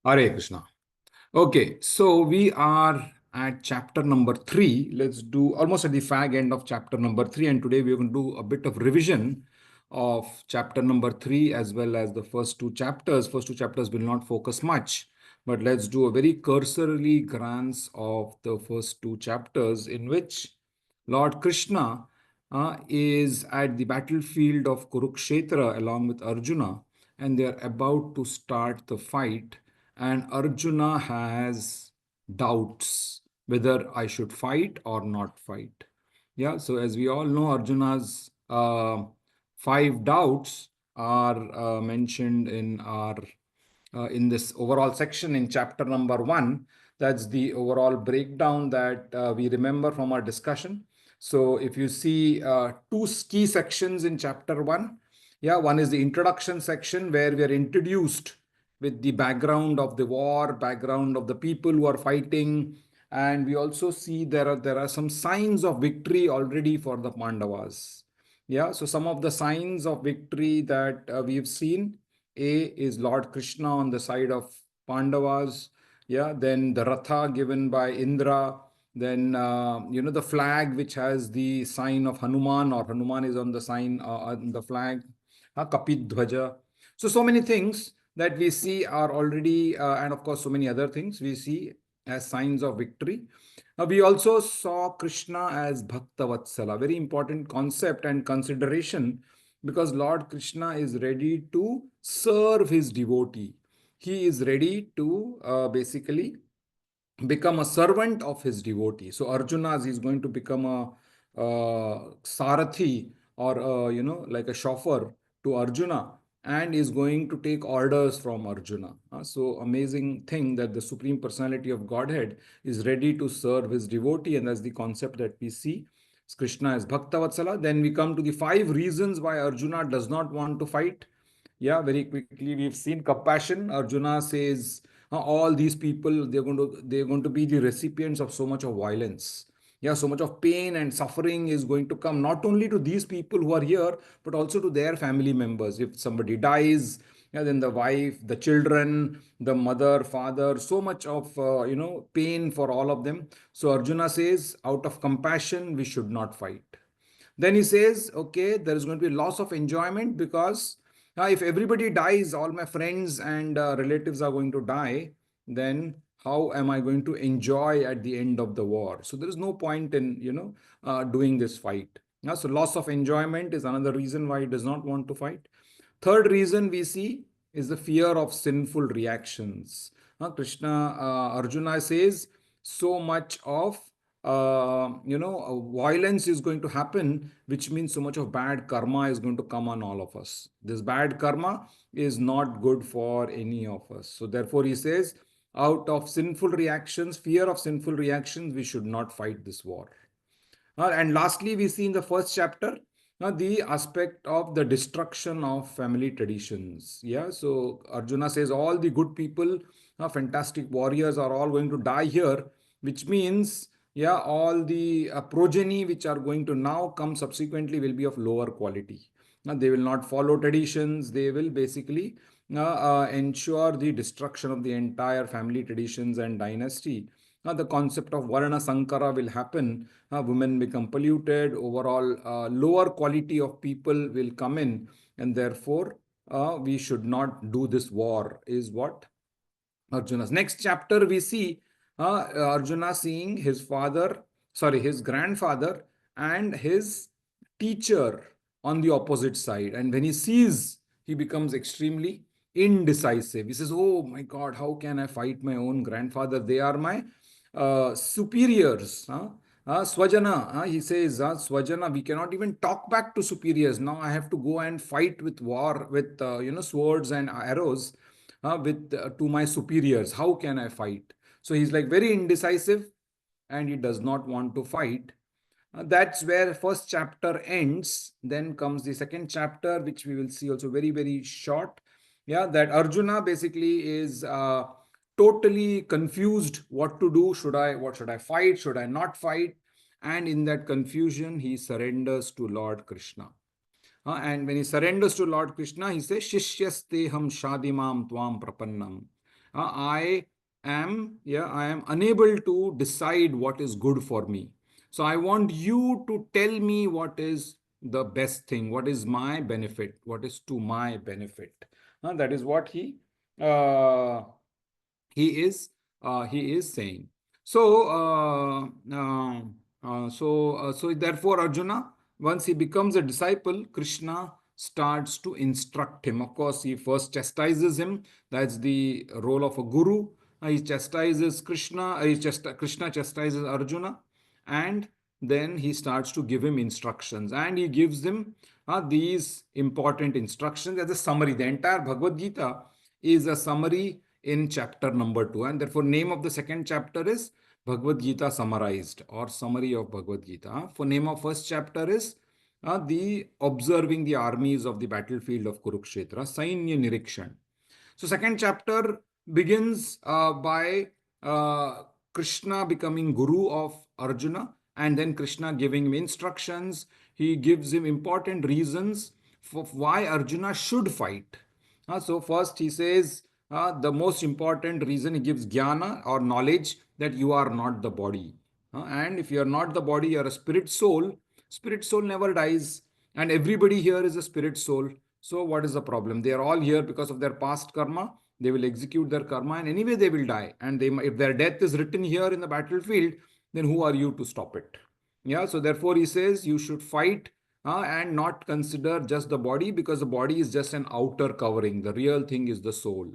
Hare Krishna. Okay, so we are at chapter number 3. Let's do almost at the fag end of chapter number 3, and today we're going to do a bit of revision of chapter number 3 as well as the first two chapters. First two chapters will not focus much, but let's do a very cursory glance of the first two chapters in which Lord Krishna is at the battlefield of Kurukshetra along with Arjuna, and they are about to start the fight, and Arjuna has doubts whether I should fight or not fight. Yeah, so as we all know, Arjuna's five doubts are mentioned in this overall section in chapter number 1. That's the overall breakdown that we remember from our discussion. So if you see two key sections in chapter 1, yeah, one is the introduction section where we are introduced with the background of the war, background of the people who are fighting, and we also see there are some signs of victory already for the Pandavas. Yeah, so some of the signs of victory that we've seen. A is Lord Krishna on the side of Pandavas. Yeah, then the Ratha given by Indra. Then the flag which has the sign of Hanuman, or Hanuman is on the sign on the flag, Kapidhwaja. So many things that we see are already, and of course, so many other things we see as signs of victory. We also saw Krishna as Bhakta Vatsala, very important concept and consideration, because Lord Krishna is ready to serve his devotee. He is ready to basically become a servant of his devotee. So Arjuna is going to become a sarathi, or like a chauffeur to Arjuna, and is going to take orders from Arjuna. So amazing thing that the Supreme Personality of Godhead is ready to serve his devotee, and that's the concept that we see. Krishna is Bhakta Vatsala. Then we come to the 5 reasons why Arjuna does not want to fight. Yeah, very quickly we've seen compassion. Arjuna says all these people, they're going to be the recipients of so much of violence. Yeah, so much of pain and suffering is going to come not only to these people who are here, but also to their family members. If somebody dies, yeah, then the wife, the children, the mother, father, so much of pain for all of them. So Arjuna says, out of compassion, we should not fight. Then he says, okay, there is going to be loss of enjoyment, because if everybody dies, all my friends and relatives are going to die, then how am I going to enjoy at the end of the war? So there is no point in, doing this fight. So loss of enjoyment is another reason why he does not want to fight. Third reason we see is the fear of sinful reactions. Arjuna says so much of violence is going to happen, which means so much of bad karma is going to come on all of us. This bad karma is not good for any of us. So therefore, he says, out of sinful reactions, fear of sinful reactions, we should not fight this war. And lastly, we see in the first chapter the aspect of the destruction of family traditions. Yeah, so Arjuna says all the good people, fantastic warriors, are all going to die here, which means, yeah, all the progeny which are going to now come subsequently will be of lower quality. They will not follow traditions. They will basically ensure the destruction of the entire family traditions and dynasty. The concept of Varna Sankara will happen. Women become polluted. Overall, lower quality of people will come in, and therefore, we should not do this war, is what Arjuna's. Next chapter, we see Arjuna seeing his father, sorry, his grandfather and his teacher on the opposite side. And when he sees, he becomes extremely indecisive. He says, oh my God, how can I fight my own grandfather? They are my superiors. Swajana, he says, Swajana, we cannot even talk back to superiors. Now I have to go and fight with war, with swords and arrows, with to my superiors. How can I fight? So he's like very indecisive, and he does not want to fight. That's where first chapter ends. Then comes the second chapter, which we will see also very short. Yeah, that Arjuna basically is totally confused what to do. What should I fight? Should I not fight? And in that confusion, he surrenders to Lord Krishna. And when he surrenders to Lord Krishna, he says, Shishyasteham shadimam tvam prapannam. I am unable to decide what is good for me. So I want you to tell me what is the best thing, what is my benefit, what is to my benefit. That is what uh, he is saying. So so therefore Arjuna, once he becomes a disciple, Krishna starts to instruct him. Of course, he first chastises him. That's the role of a guru. He chastises Krishna. Krishna chastises Arjuna, and then he starts to give him instructions, and he gives him these important instructions as a summary. The entire Bhagavad Gita is a summary in chapter number 2, and therefore name of the second chapter is Bhagavad Gita summarized, or summary of Bhagavad Gita. For name of first chapter is the observing the armies of the battlefield of Kurukshetra, Sainya Nirikshan. So second chapter begins by Krishna becoming guru of Arjuna, and then Krishna giving him instructions. He gives him important reasons for why Arjuna should fight. So first he says the most important reason, he gives jnana or knowledge, that you are not the body. And if you are not the body, you are a spirit soul. Spirit soul never dies, and everybody here is a spirit soul. So what is the problem? They are all here because of their past karma. They will execute their karma, and anyway they will die. And if their death is written here in the battlefield, then who are you to stop it? Yeah. So therefore he says you should fight and not consider just the body, because the body is just an outer covering. The real thing is the soul.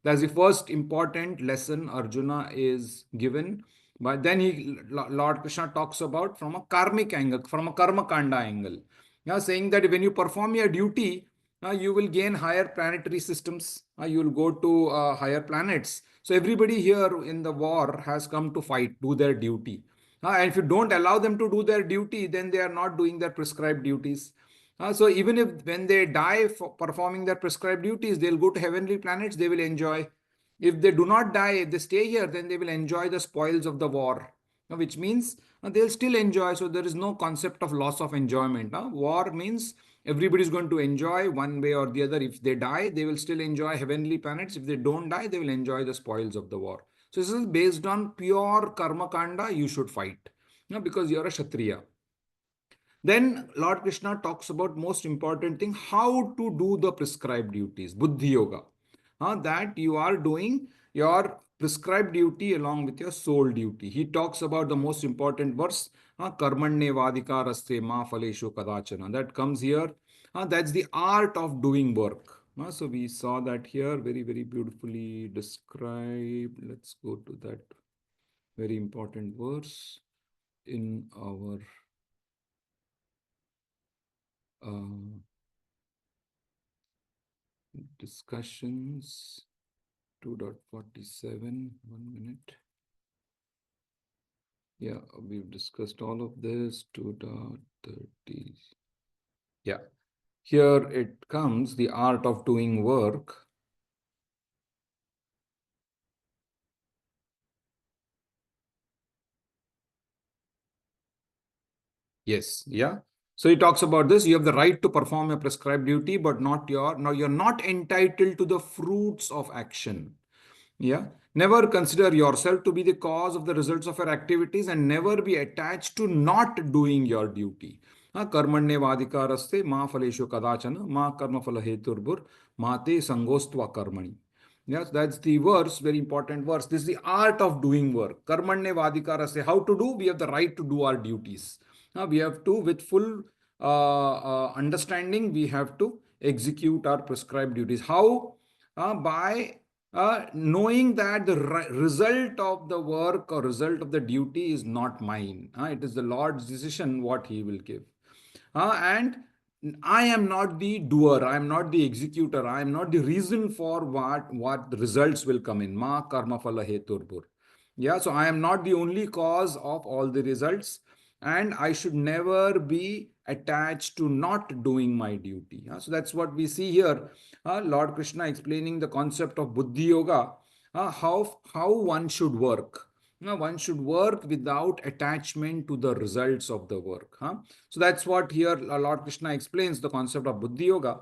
That's the first important lesson Arjuna is given. But then Lord Krishna talks about from a karmic angle, from a karma kanda angle. Yeah, saying that when you perform your duty, you will gain higher planetary systems. You will go to higher planets. So everybody here in the war has come to fight, do their duty. And if you don't allow them to do their duty, then they are not doing their prescribed duties. So even if when they die for performing their prescribed duties, they'll go to heavenly planets, they will enjoy. If they do not die, if they stay here, then they will enjoy the spoils of the war, which means they'll still enjoy. So there is no concept of loss of enjoyment. War means everybody is going to enjoy one way or the other. If they die, they will still enjoy heavenly planets. If they don't die, they will enjoy the spoils of the war. So this is based on pure karma kanda. You should fight, because you're a kshatriya. Then Lord Krishna talks about most important thing, how to do the prescribed duties, buddhi yoga. That you are doing your prescribed duty along with your soul duty. He talks about the most important verse, karmanye vadikaraste ma phaleshu kadachana. That comes here. That's the art of doing work. So we saw that here very, very beautifully described. Let's go to that very important verse in our discussions. 2.47, 1 minute. Yeah, we've discussed all of this. 2.30. Yeah, here it comes, the art of doing work. Yes, yeah. So he talks about this. You have the right to perform a prescribed duty, but not your, now you're not entitled to the fruits of action. Yeah. Never consider yourself to be the cause of the results of your activities, and never be attached to not doing your duty. Karmanye vadikaraste ma phaleshu kadachana ma karma phala heturbur mate sangostva karmani. Yes, that's the verse, very important verse. This is the art of doing work. Karmanye vadikaraste. How to do? We have the right to do our duties. We have to, with full understanding, we have to execute our prescribed duties. How? By knowing that the result of the work or result of the duty is not mine. It is the Lord's decision what He will give. And I am not the doer, I am not the executor, I am not the reason for what the results will come in. Ma karma phala heturbur. Yeah, so I am not the only cause of all the results, and I should never be attached to not doing my duty. So that's what we see here. Lord Krishna explaining the concept of buddhi yoga, how one should work. One should work without attachment to the results of the work. So that's what here Lord Krishna explains the concept of buddhi yoga.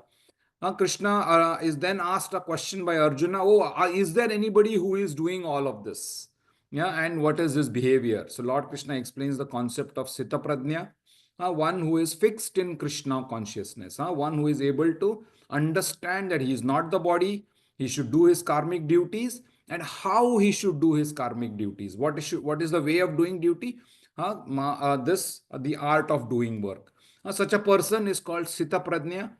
Krishna is then asked a question by Arjuna. Oh, is there anybody who is doing all of this? Yeah, and what is his behavior? So Lord Krishna explains the concept of Sita Pradnya, one who is fixed in Krishna consciousness, one who is able to understand that he is not the body, he should do his karmic duties, and how he should do his karmic duties. What is the way of doing duty? The art of doing work. Such a person is called Sita Pradnya.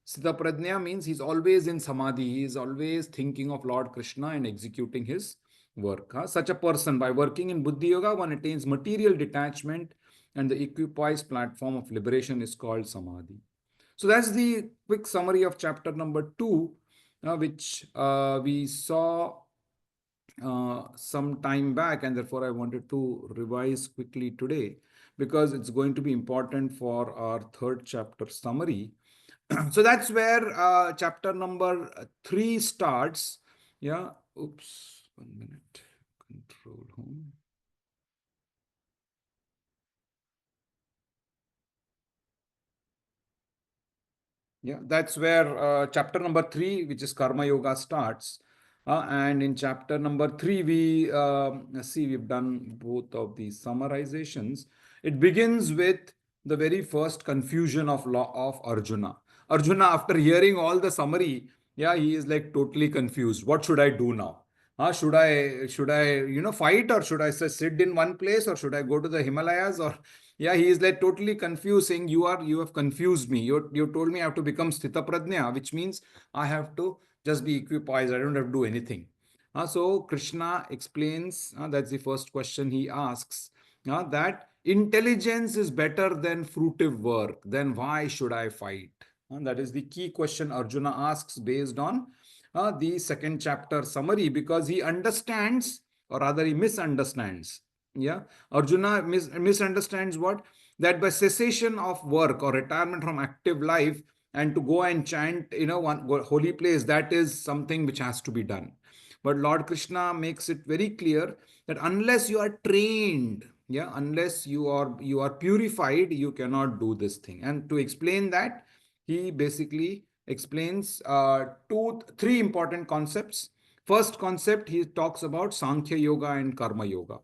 Siddha Prajna means he's always in samadhi, he is always thinking of Lord Krishna and executing his work. Such a person, by working in Buddhi Yoga, one attains material detachment, and the equipoised platform of liberation is called samadhi. So that's the quick summary of chapter number 2, which we saw some time back, and therefore I wanted to revise quickly today because it's going to be important for our third chapter summary. So that's where chapter number 3 starts. Yeah. Oops. 1 minute. Control home. Yeah, that's where chapter number 3, which is Karma Yoga, starts. And in chapter number 3, we see we've done both of these summarizations. It begins with the very first confusion of law of Arjuna. Arjuna, after hearing all the summary, yeah, he is like totally confused. What should I do now? Should I fight, or should I sit in one place, or should I go to the Himalayas, or yeah, he is like totally confused, saying, you have confused me. You told me I have to become Sthita Prajna, which means I have to just be equipoised. I don't have to do anything. So Krishna explains, that's the first question he asks, that intelligence is better than fruitive work. Then why should I fight? That is the key question Arjuna asks based on the second chapter summary, because he understands, or rather he misunderstands. Yeah, Arjuna misunderstands what? That by cessation of work or retirement from active life and to go and chant, one holy place, that is something which has to be done. But Lord Krishna makes it very clear that unless you are trained, yeah, unless you are purified, you cannot do this thing. And to explain that, he basically explains three important concepts. First concept, he talks about Sankhya Yoga and Karma Yoga,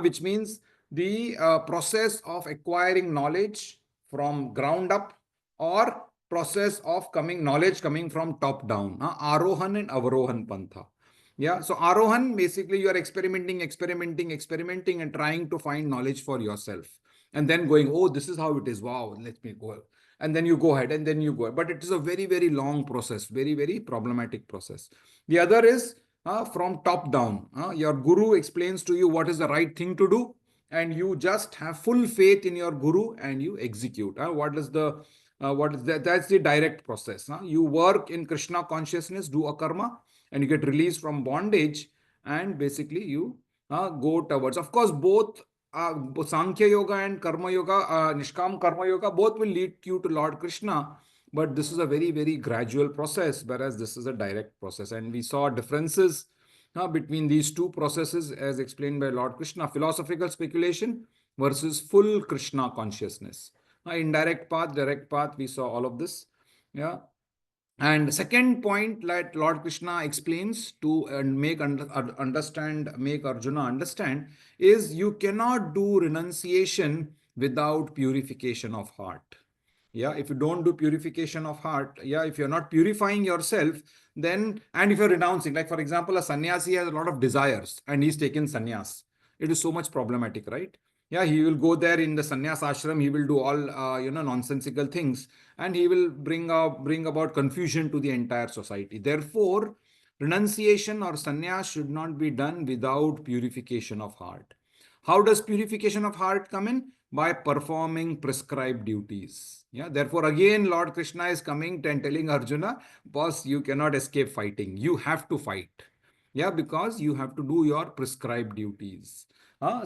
which means the process of acquiring knowledge from ground up, or process of coming knowledge coming from top down, Arohan and Avarohan Pantha. Yeah, so Arohan, basically you are experimenting and trying to find knowledge for yourself, and then going, oh, this is how it is, wow, let me go, and then you go ahead, and then you go, but it is a very, very long process, very, very problematic process. The other is from top down. Your guru explains to you what is the right thing to do, and you just have full faith in your guru and you execute. What is that? That's the direct process. You work in Krishna consciousness, do a karma, and you get released from bondage, and basically you go towards. Of course, both Sankhya Yoga and Karma Yoga, Nishkam Karma Yoga, both will lead you to Lord Krishna. But this is a very, very gradual process, whereas this is a direct process. And we saw differences between these two processes as explained by Lord Krishna: philosophical speculation versus full Krishna consciousness. Indirect path, direct path, we saw all of this. Yeah. And second point that Lord Krishna explains to make Arjuna understand is you cannot do renunciation without purification of heart. Yeah, if you don't do purification of heart, yeah, if you're not purifying yourself, then, and if you're renouncing, like for example, a sannyasi has a lot of desires and he's taken sannyas, it is so much problematic, right? Yeah, he will go there in the sannyas ashram, he will do all nonsensical things, and he will bring about confusion to the entire society. Therefore, renunciation or sannyas should not be done without purification of heart. How does purification of heart come in? By performing prescribed duties. Yeah, therefore, again, Lord Krishna is coming and telling Arjuna, boss, you cannot escape fighting. You have to fight. Yeah, because you have to do your prescribed duties.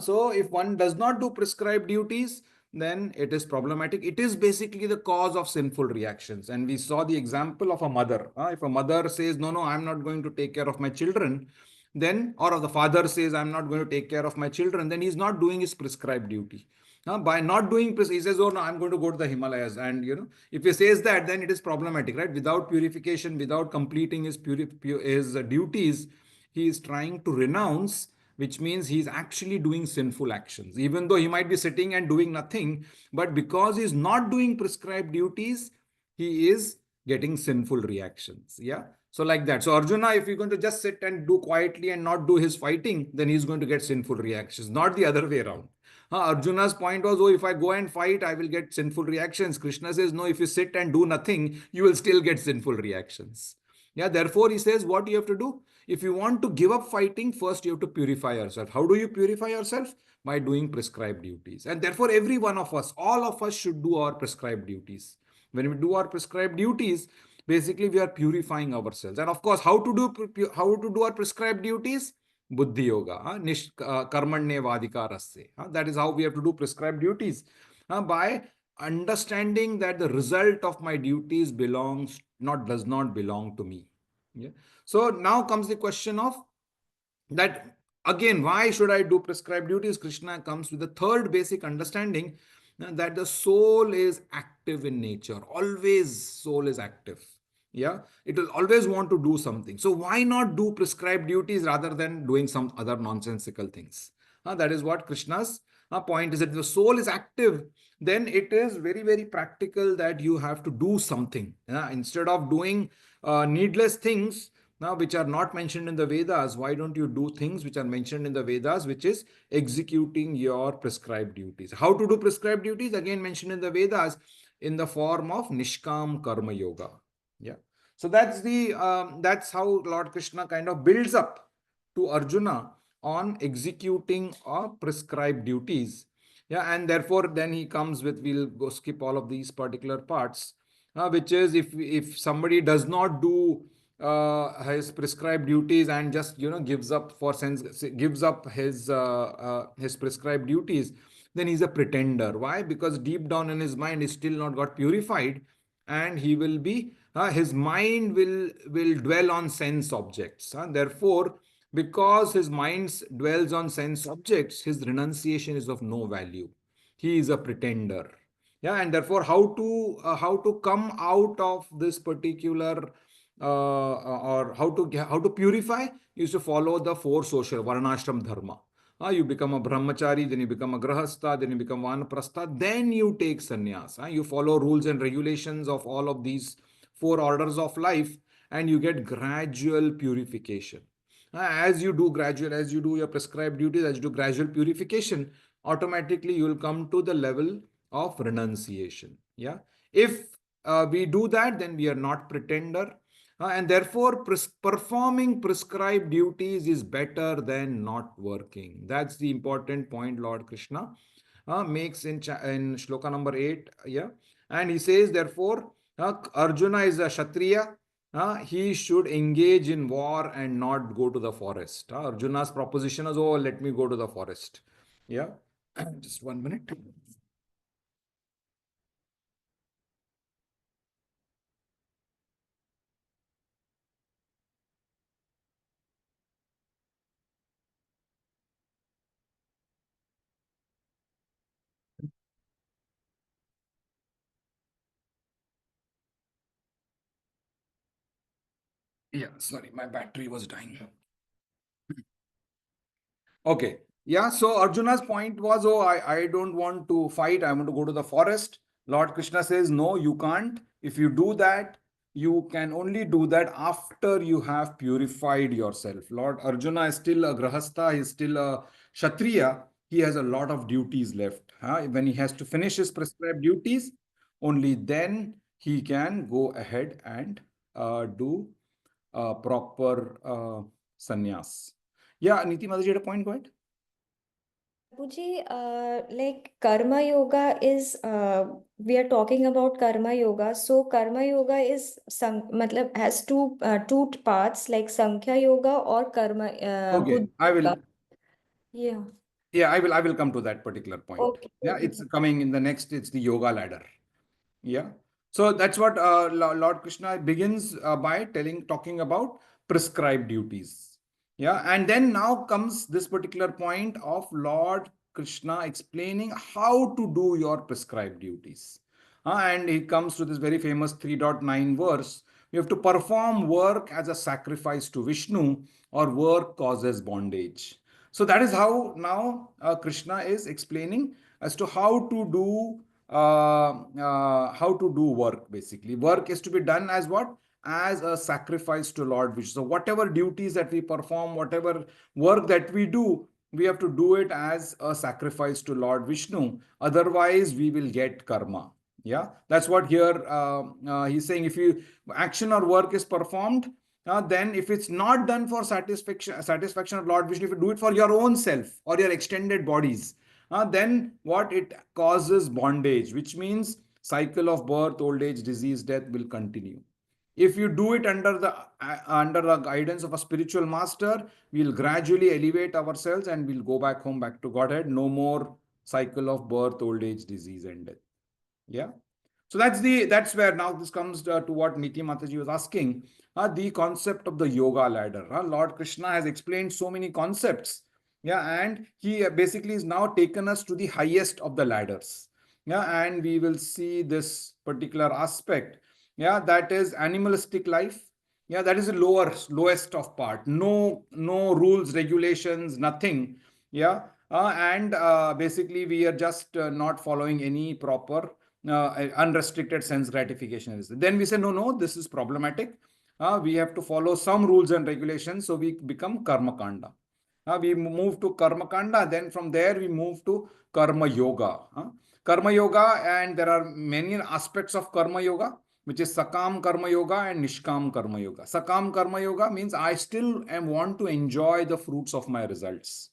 So, if one does not do prescribed duties, then it is problematic. It is basically the cause of sinful reactions. And we saw the example of a mother. If a mother says, no, no, I'm not going to take care of my children, then, or the father says, I'm not going to take care of my children, then he's not doing his prescribed duty. By not doing, he says, oh no, I'm going to go to the Himalayas. And if he says that, then it is problematic, right? Without purification, without completing his duties, he is trying to renounce, which means he's actually doing sinful actions. Even though he might be sitting and doing nothing, but because he's not doing prescribed duties, he is getting sinful reactions. Yeah. So, like that. So, Arjuna, if you're going to just sit and do quietly and not do his fighting, then he's going to get sinful reactions, not the other way around. Arjuna's point was, oh, if I go and fight, I will get sinful reactions. Krishna says, no, if you sit and do nothing, you will still get sinful reactions. Yeah, therefore, he says, what you have to do? If you want to give up fighting, first you have to purify yourself. How do you purify yourself? By doing prescribed duties. And therefore, every one of us, all of us should do our prescribed duties. When we do our prescribed duties, basically we are purifying ourselves. And of course, how to do our prescribed duties? Buddhi yoga, karmanye vadhikarasya. That is how we have to do prescribed duties. By understanding that the result of my duties does not belong to me. Yeah. So now comes the question of that again, why should I do prescribed duties? Krishna comes with the third basic understanding, that the soul is active in nature. Always soul is active. Yeah, it will always want to do something. So why not do prescribed duties rather than doing some other nonsensical things? That is what Krishna's point is, that the soul is active, then it is very, very practical that you have to do something. Instead of doing needless things now which are not mentioned in the Vedas, why don't you do things which are mentioned in the Vedas, which is executing your prescribed duties? How to do prescribed duties? Again mentioned in the Vedas in the form of Nishkam Karma Yoga. Yeah. So that's how Lord Krishna kind of builds up to Arjuna on executing prescribed duties. Yeah, and therefore then he comes with, we'll go skip all of these particular parts, which is, if somebody does not do his prescribed duties and just gives up for sense, gives up his prescribed duties, then he's a pretender. Why? Because deep down in his mind is still not got purified, and he will be his mind will dwell on sense objects. Therefore, because his mind dwells on sense objects, his renunciation is of no value. He is a pretender. Yeah, and therefore, how to come out of this particular or how to purify is to follow the four social varnashram dharma. You become a brahmachari, then you become a grahastha, then you become vanaprastha, then you take sannyas. You follow rules and regulations of all of these four orders of life, and you get gradual purification. As you do your prescribed duties, as you do gradual purification, automatically you will come to the level of renunciation. Yeah. If we do that, then we are not pretender. And therefore, performing prescribed duties is better than not working. That's the important point Lord Krishna makes in shloka number 8. Yeah. And he says, therefore, Arjuna is a Kshatriya. He should engage in war and not go to the forest. Arjuna's proposition is, oh, let me go to the forest. Yeah. Just 1 minute. Yeah, sorry, my battery was dying. Okay. Yeah. So Arjuna's point was, oh, I don't want to fight. I want to go to the forest. Lord Krishna says, no, you can't. If you do that, you can only do that after you have purified yourself. Lord Arjuna is still a grahastha. He's still a kshatriya. He has a lot of duties left. When he has to finish his prescribed duties, only then he can go ahead and do proper sannyas. Yeah, Niti Mataji had a point, go ahead. Prabhuji, like karma yoga is, we are talking about karma yoga. So karma yoga is matlab has two parts, like Sankhya yoga or karma Okay, Buddha I will. yoga. Yeah. Yeah, I will come to that particular point. Okay. Yeah, Okay. it's coming in the next. It's the yoga ladder. Yeah. So that's what Lord Krishna begins by talking about prescribed duties. Yeah. And then now comes this particular point of Lord Krishna explaining how to do your prescribed duties. And he comes to this very famous 3.9 verse. You have to perform work as a sacrifice to Vishnu, or work causes bondage. So that is how now Krishna is explaining as to how to do work. Basically, work is to be done as what? As a sacrifice to Lord Vishnu. So whatever duties that we perform, whatever work that we do, we have to do it as a sacrifice to Lord Vishnu. Otherwise, we will get karma. Yeah, that's what here he's saying. If you action or work is performed, then if it's not done for satisfaction of Lord Vishnu, if you do it for your own self or your extended bodies, then what it causes bondage, which means cycle of birth, old age, disease, death will continue. If you do it under the guidance of a spiritual master, we'll gradually elevate ourselves and we'll go back home, back to Godhead. No more cycle of birth, old age, disease, and death. Yeah. So that's where now this comes to what Niti Mataji was asking. The concept of the yoga ladder. Lord Krishna has explained so many concepts. Yeah, and he basically is now taken us to the highest of the ladders. Yeah, and we will see this particular aspect. Yeah, that is animalistic life. Yeah, that is the lowest of part. No rules, regulations, nothing. Yeah, and basically we are just not following any proper unrestricted sense gratification. Then we say, no, this is problematic. We have to follow some rules and regulations. So we become karma kanda. We move to karma kanda. Then from there we move to karma yoga. Karma yoga, and there are many aspects of karma yoga, which is sakam karma yoga and nishkam karma yoga. Sakam karma yoga means I still am want to enjoy the fruits of my results.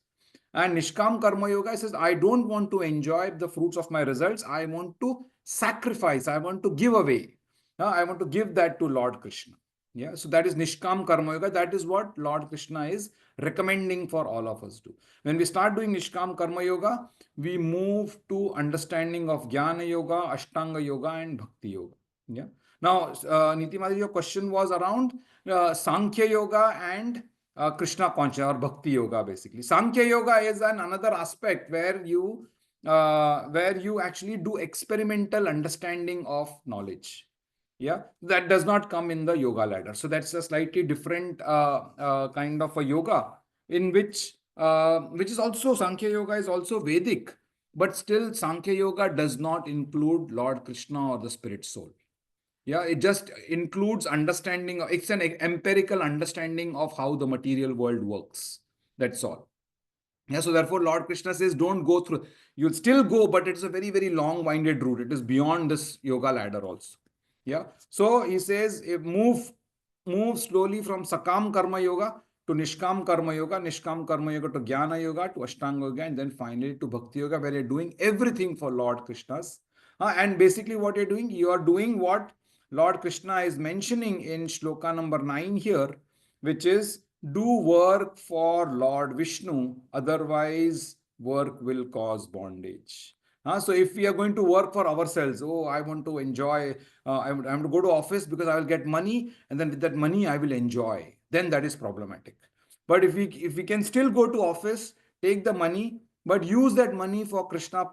And Nishkam Karma Yoga says, I don't want to enjoy the fruits of my results. I want to sacrifice. I want to give away. I want to give that to Lord Krishna. Yeah, so that is Nishkam Karma Yoga. That is what Lord Krishna is recommending for all of us to. When we start doing Nishkam Karma Yoga, we move to understanding of Jnana Yoga, Ashtanga Yoga, and Bhakti Yoga. Yeah. Now, Niti Mataji, your question was around Sankhya Yoga and Krishna consciousness or Bhakti Yoga. Basically, Sankhya Yoga is another aspect where you actually do experimental understanding of knowledge. Yeah, that does not come in the yoga ladder. So that's a slightly different kind of a yoga, in which is also Sankhya Yoga is also Vedic, but still Sankhya Yoga does not include Lord Krishna or the spirit soul. Yeah, it just includes understanding. It's an empirical understanding of how the material world works. That's all. Yeah, so therefore, Lord Krishna says, don't go through. You'll still go, but it's a very, very long-winded route. It is beyond this yoga ladder also. Yeah. So he says, move slowly from Sakam Karma Yoga to Nishkam Karma Yoga, Nishkam Karma Yoga to Jnana Yoga, to Ashtanga Yoga, and then finally to Bhakti Yoga, where you're doing everything for Lord Krishna's. And basically, what you are doing what Lord Krishna is mentioning in Shloka number 9 here, which is do work for Lord Vishnu, otherwise, work will cause bondage. So if we are going to work for ourselves, oh, I want to enjoy, I'm to go to office because I will get money, and then with that money I will enjoy. Then that is problematic. But if we can still go to office, take the money, but use that money for Krishna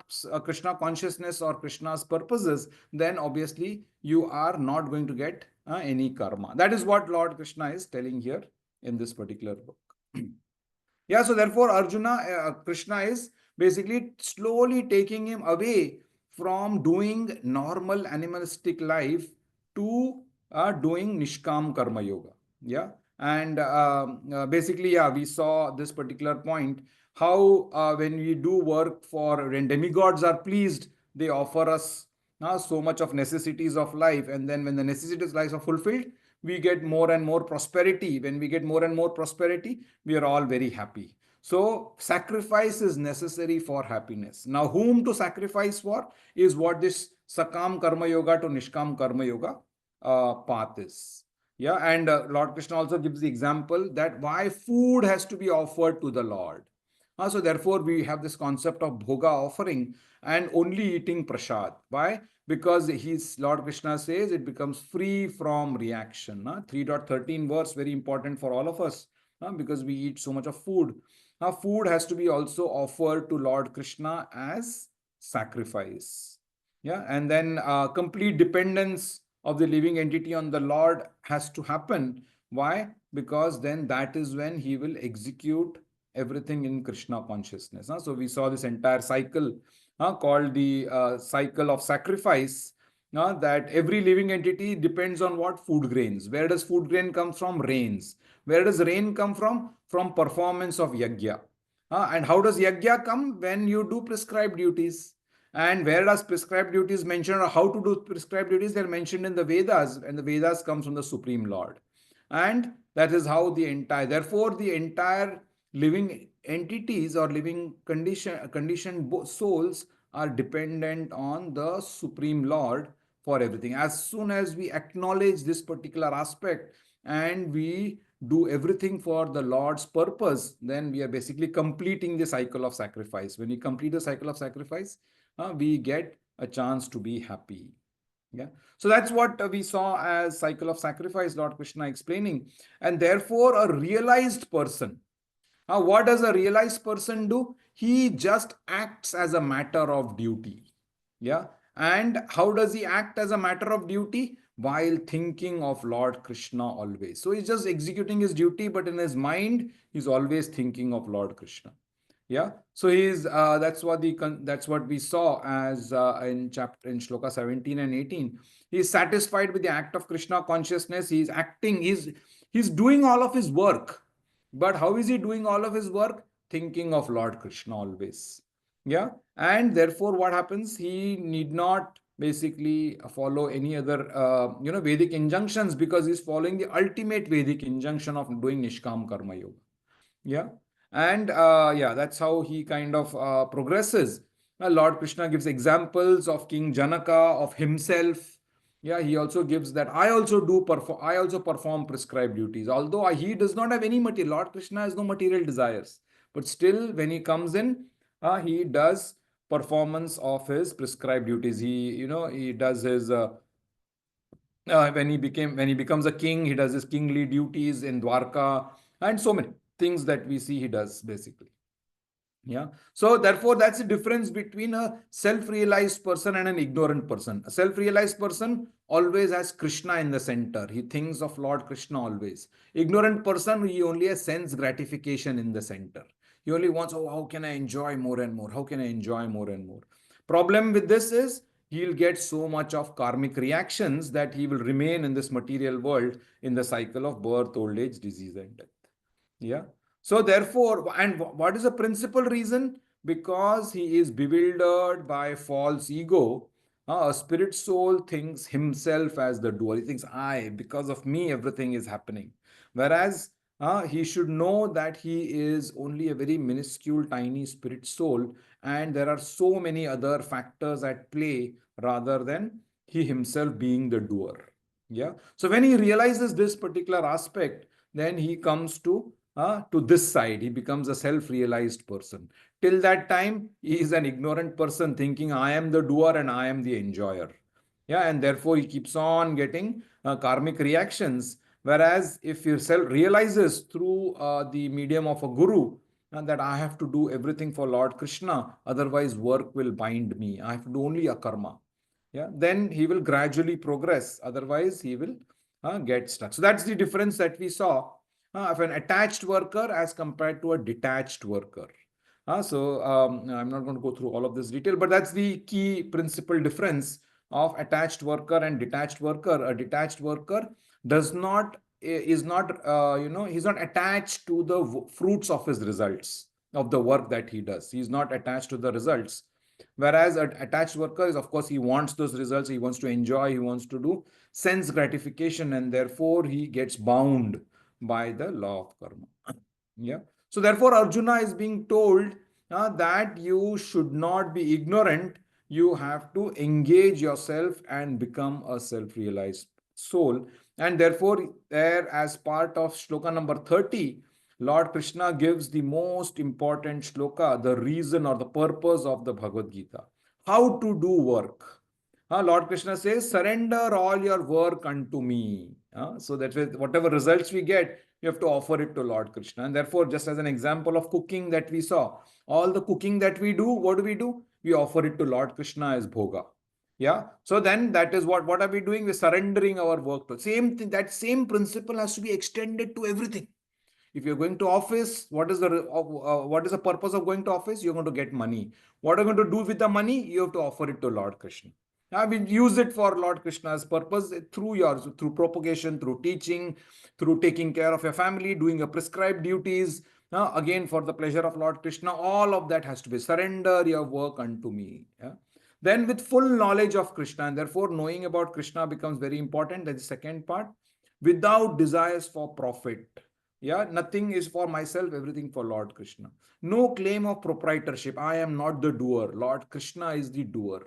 consciousness or Krishna's purposes, then obviously you are not going to get any karma. That is what Lord Krishna is telling here in this particular book. Yeah, so therefore Arjuna, Krishna is basically slowly taking him away from doing normal animalistic life to doing Nishkam Karma Yoga. Yeah, and basically, yeah, we saw this particular point how when we do work for, when demigods are pleased, they offer us so much of necessities of life, and then when the necessities of life are fulfilled, we get more and more prosperity. When we get more and more prosperity, we are all very happy. So sacrifice is necessary for happiness. Now, whom to sacrifice for is what this Sakam Karma Yoga to Nishkam Karma Yoga path is. Yeah, and Lord Krishna also gives the example that why food has to be offered to the Lord. So therefore, we have this concept of bhoga offering and only eating prasad. Why? Because Lord Krishna says it becomes free from reaction. 3.13 verse, very important for all of us. because we eat so much of food. Food has to be also offered to Lord Krishna as sacrifice. Yeah, and then complete dependence of the living entity on the Lord has to happen. Why? Because then that is when he will execute everything in Krishna consciousness. So we saw this entire cycle called the cycle of sacrifice. That every living entity depends on what? Food grains. Where does food grain come from? Rains. Where does rain come from? From performance of yajna. And how does yajna come? When you do prescribed duties. And where does prescribed duties mentioned, or how to do prescribed duties? They're mentioned in the Vedas, and the Vedas comes from the Supreme Lord. And that is how the entire, therefore, the entire living entities or living conditioned souls are dependent on the Supreme Lord for everything. As soon as we acknowledge this particular aspect and we do everything for the Lord's purpose, then we are basically completing the cycle of sacrifice. When we complete the cycle of sacrifice, we get a chance to be happy. Yeah. So that's what we saw as cycle of sacrifice, Lord Krishna explaining. And therefore, a realized person. What does a realized person do? He just acts as a matter of duty. Yeah. And how does he act as a matter of duty? While thinking of Lord Krishna always. So he's just executing his duty, but in his mind, he's always thinking of Lord Krishna. Yeah. So he's that's what we saw as in chapter in shloka 17 and 18. He's satisfied with the act of Krishna consciousness. He's acting, he's doing all of his work. But how is he doing all of his work? Thinking of Lord Krishna always. Yeah. And therefore, what happens? He need not basically follow any other Vedic injunctions, because he's following the ultimate Vedic injunction of doing Nishkam Karma Yoga. Yeah. And yeah, that's how he kind of progresses. Lord Krishna gives examples of King Janaka, of himself. Yeah, he also gives that I also perform prescribed duties. Although he does not have any material, Lord Krishna has no material desires. But still, when he comes in, he does performance of his prescribed duties. He does his when he becomes a king, he does his kingly duties in Dwarka, and so many things that we see he does basically. Yeah. So therefore, that's the difference between a self-realized person and an ignorant person. A self-realized person always has Krishna in the center. He thinks of Lord Krishna always. Ignorant person, he only has sense gratification in the center. He only wants, oh, how can I enjoy more and more? How can I enjoy more and more? Problem with this is he'll get so much of karmic reactions that he will remain in this material world in the cycle of birth, old age, disease, and death. Yeah. So therefore, and what is the principal reason? Because he is bewildered by false ego. A spirit soul thinks himself as the doer. He thinks, because of me, everything is happening. Whereas he should know that he is only a very minuscule, tiny spirit soul, and there are so many other factors at play rather than he himself being the doer. Yeah. So when he realizes this particular aspect, then he comes to this side. He becomes a self-realized person. Till that time, he is an ignorant person thinking, I am the doer and I am the enjoyer. Yeah, and therefore he keeps on getting karmic reactions. Whereas if he self realizes through the medium of a guru that I have to do everything for Lord Krishna, otherwise work will bind me. I have to do only a karma. Yeah, then he will gradually progress. Otherwise, he will get stuck. So that's the difference that we saw of an attached worker as compared to a detached worker. I'm not going to go through all of this detail, but that's the key principal difference of attached worker and detached worker. A detached worker does not is not he's not attached to the fruits of his results of the work that he does. He's not attached to the results. Whereas an attached worker is, of course, he wants those results, he wants to enjoy, he wants to do sense gratification, and therefore he gets bound by the law of karma. Yeah. So therefore, Arjuna is being told that you should not be ignorant. You have to engage yourself and become a self-realized soul. And therefore, there as part of shloka number 30, Lord Krishna gives the most important shloka, the reason or the purpose of the Bhagavad Gita. How to do work. Lord Krishna says, surrender all your work unto me. So that whatever results we get, you have to offer it to Lord Krishna. And therefore, just as an example of cooking that we saw, all the cooking that we do, what do? We offer it to Lord Krishna as bhoga. Yeah. So then that is what are we doing? We're surrendering our work to. Same thing, that same principle has to be extended to everything. If you're going to office, what is the purpose of going to office? You're going to get money. What are you going to do with the money? You have to offer it to Lord Krishna. I mean, use it for Lord Krishna's purpose through propagation, through teaching, through taking care of your family, doing your prescribed duties. Again, for the pleasure of Lord Krishna, all of that has to be surrender your work unto me. Yeah? Then, with full knowledge of Krishna, and therefore knowing about Krishna becomes very important. That's the second part. Without desires for profit. Yeah, nothing is for myself, everything for Lord Krishna. No claim of proprietorship. I am not the doer. Lord Krishna is the doer.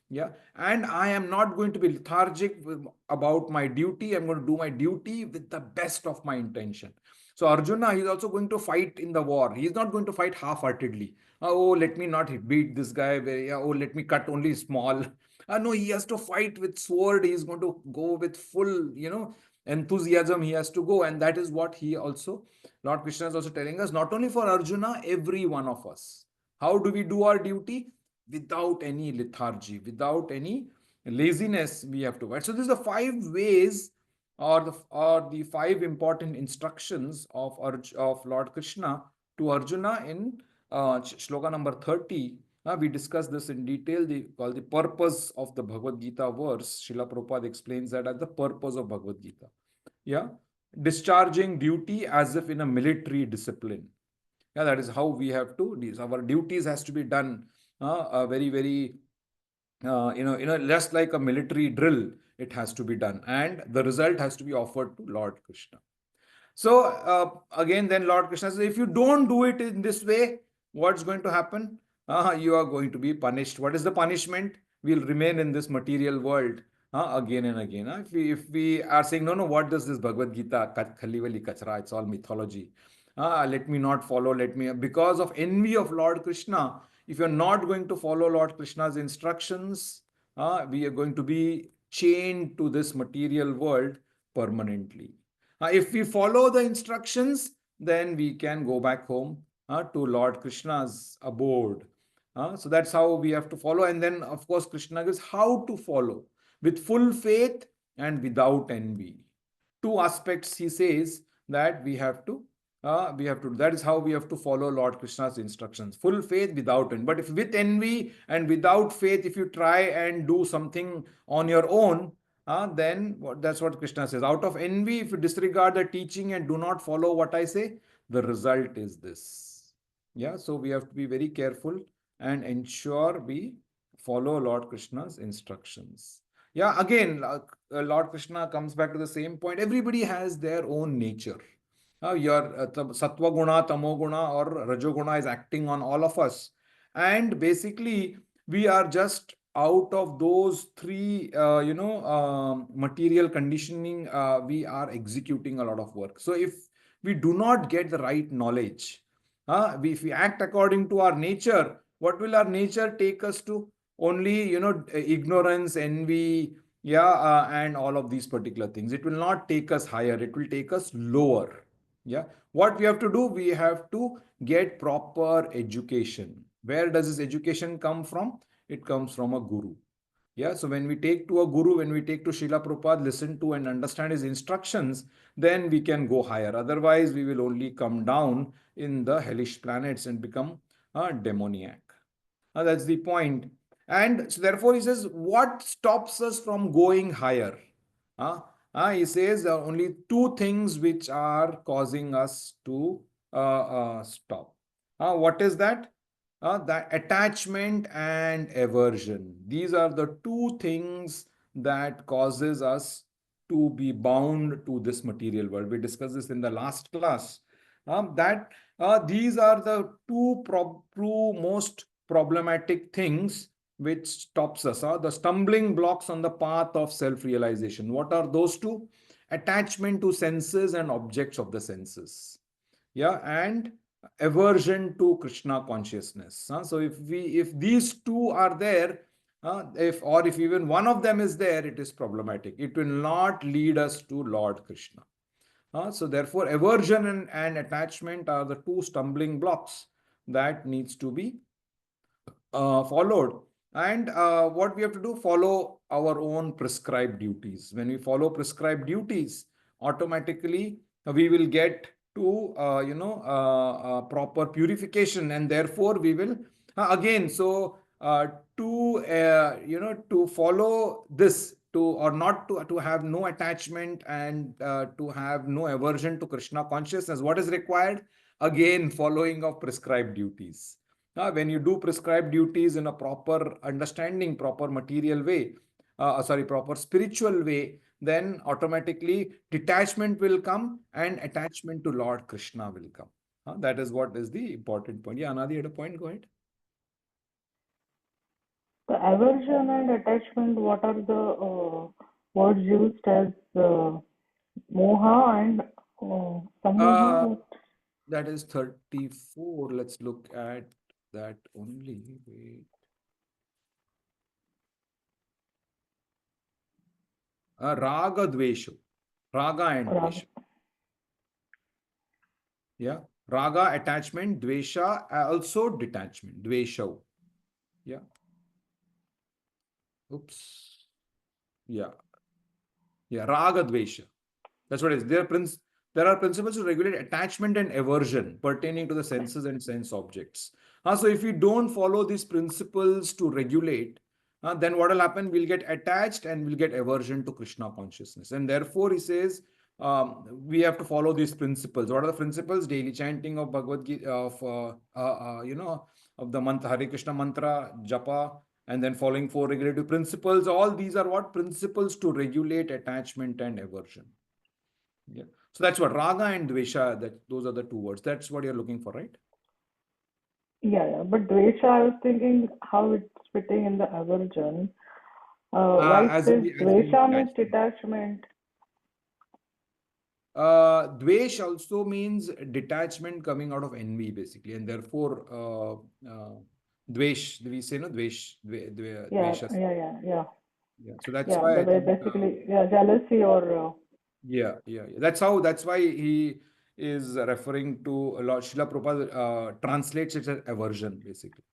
Yeah, and I am not going to be lethargic about my duty. I'm going to do my duty with the best of my intention. So Arjuna, he's also going to fight in the war. He's not going to fight half-heartedly. Oh, let me not beat this guy. Oh, let me cut only small. No, he has to fight with sword. He's going to go with full, enthusiasm. He has to go, and that is what Lord Krishna is also telling us. Not only for Arjuna, every one of us. How do we do our duty? Without any lethargy, without any laziness, we have to write. So these are 5 ways, or the 5 important instructions of Lord Krishna to Arjuna in shloka number 30. We discussed this in detail. Called the purpose of the Bhagavad Gita verse. Srila Prabhupada explains that as the purpose of Bhagavad Gita. Yeah, discharging duty as if in a military discipline. Yeah, that is how we have to. Our duties has to be done very, very, just like a military drill. It has to be done, and the result has to be offered to Lord Krishna. So again, then Lord Krishna says, if you don't do it in this way, what's going to happen? You are going to be punished. What is the punishment? We'll remain in this material world again and again. If we are saying, no, no, what does this Bhagavad Gita, Khalli Wali Kachra, it's all mythology. Let me not follow, because of envy of Lord Krishna, if you're not going to follow Lord Krishna's instructions, we are going to be chained to this material world permanently. If we follow the instructions, then we can go back home to Lord Krishna's abode. So that's how we have to follow. And then, of course, Krishna gives how to follow with full faith and without envy. 2 aspects he says that that is how we have to follow Lord Krishna's instructions. Full faith without envy. But if with envy and without faith, if you try and do something on your own, then that's what Krishna says. Out of envy, if you disregard the teaching and do not follow what I say, the result is this. Yeah, so we have to be very careful and ensure we follow Lord Krishna's instructions. Yeah, again, Lord Krishna comes back to the same point. Everybody has their own nature. Your Sattva Guna, Tamo Guna, or Rajo Guna is acting on all of us. And basically, we are just out of those three, material conditioning, we are executing a lot of work. So if we do not get the right knowledge, if we act according to our nature, what will our nature take us to? Only, ignorance, envy, yeah, and all of these particular things. It will not take us higher. It will take us lower. Yeah. What we have to do? We have to get proper education. Where does this education come from? It comes from a guru. Yeah, so when we take to a guru, when we take to Srila Prabhupada, listen to and understand his instructions, then we can go higher. Otherwise, we will only come down in the hellish planets and become a demoniac. That's the point. And so therefore, he says, what stops us from going higher? He says there are only 2 things which are causing us to stop. What is that? That attachment and aversion. These are the 2 things that causes us to be bound to this material world. We discussed this in the last class. That these are the two most problematic things which stops us, the stumbling blocks on the path of self-realization. What are those 2? Attachment to senses and objects of the senses. Yeah, and aversion to Krishna consciousness. So if these 2 are there, if even one of them is there, it is problematic. It will not lead us to Lord Krishna. So therefore, aversion and attachment are the two stumbling blocks that needs to be followed. And what we have to do, follow our own prescribed duties. When we follow prescribed duties, automatically we will get to proper purification, and therefore we will again. So to follow this, to or not to have no attachment, and to have no aversion to Krishna consciousness, what is required? Again, following of prescribed duties. When you do prescribed duties in a proper understanding, proper material way, proper spiritual way, then automatically detachment will come and attachment to Lord Krishna will come. That is what is the important point. Yeah, Anadi had a point. Go ahead. The aversion and attachment, what are the words used as moha and samoha? Uh, that is 34. Let's look at that only. Wait. Raga Dvesha. Raga and Raga. Dvesha. Yeah. Raga, attachment, Dvesha, also detachment. Dvesha. Yeah. Oops. Yeah. Yeah. Raga, Dvesha. That's what it is. There are principles to regulate attachment and aversion pertaining to the senses and sense objects. So if we don't follow these principles to regulate, then what will happen? We'll get attached and we'll get aversion to Krishna consciousness. And therefore, he says we have to follow these principles. What are the principles? Daily chanting of Bhagavad Gita, of the mantra, Hare Krishna mantra, japa, and then following four regulative principles. All these are what? Principles to regulate attachment and aversion. Yeah. So that's what raga and dvesha, that those are the two words. That's what you're looking for, right? Yeah. But dvesha, I was thinking how it's fitting in the aversion. Why it As says in dvesha means detachment. detachment. Dvesh also means detachment coming out of envy, basically, and therefore dvesh, we say no dvesh, Yeah, dvesha. yeah, yeah, yeah. Yeah. So that's Yeah, why I think basically, yeah, jealousy or yeah. That's why he is referring to a lot. Srila Prabhupada translates it as aversion, basically.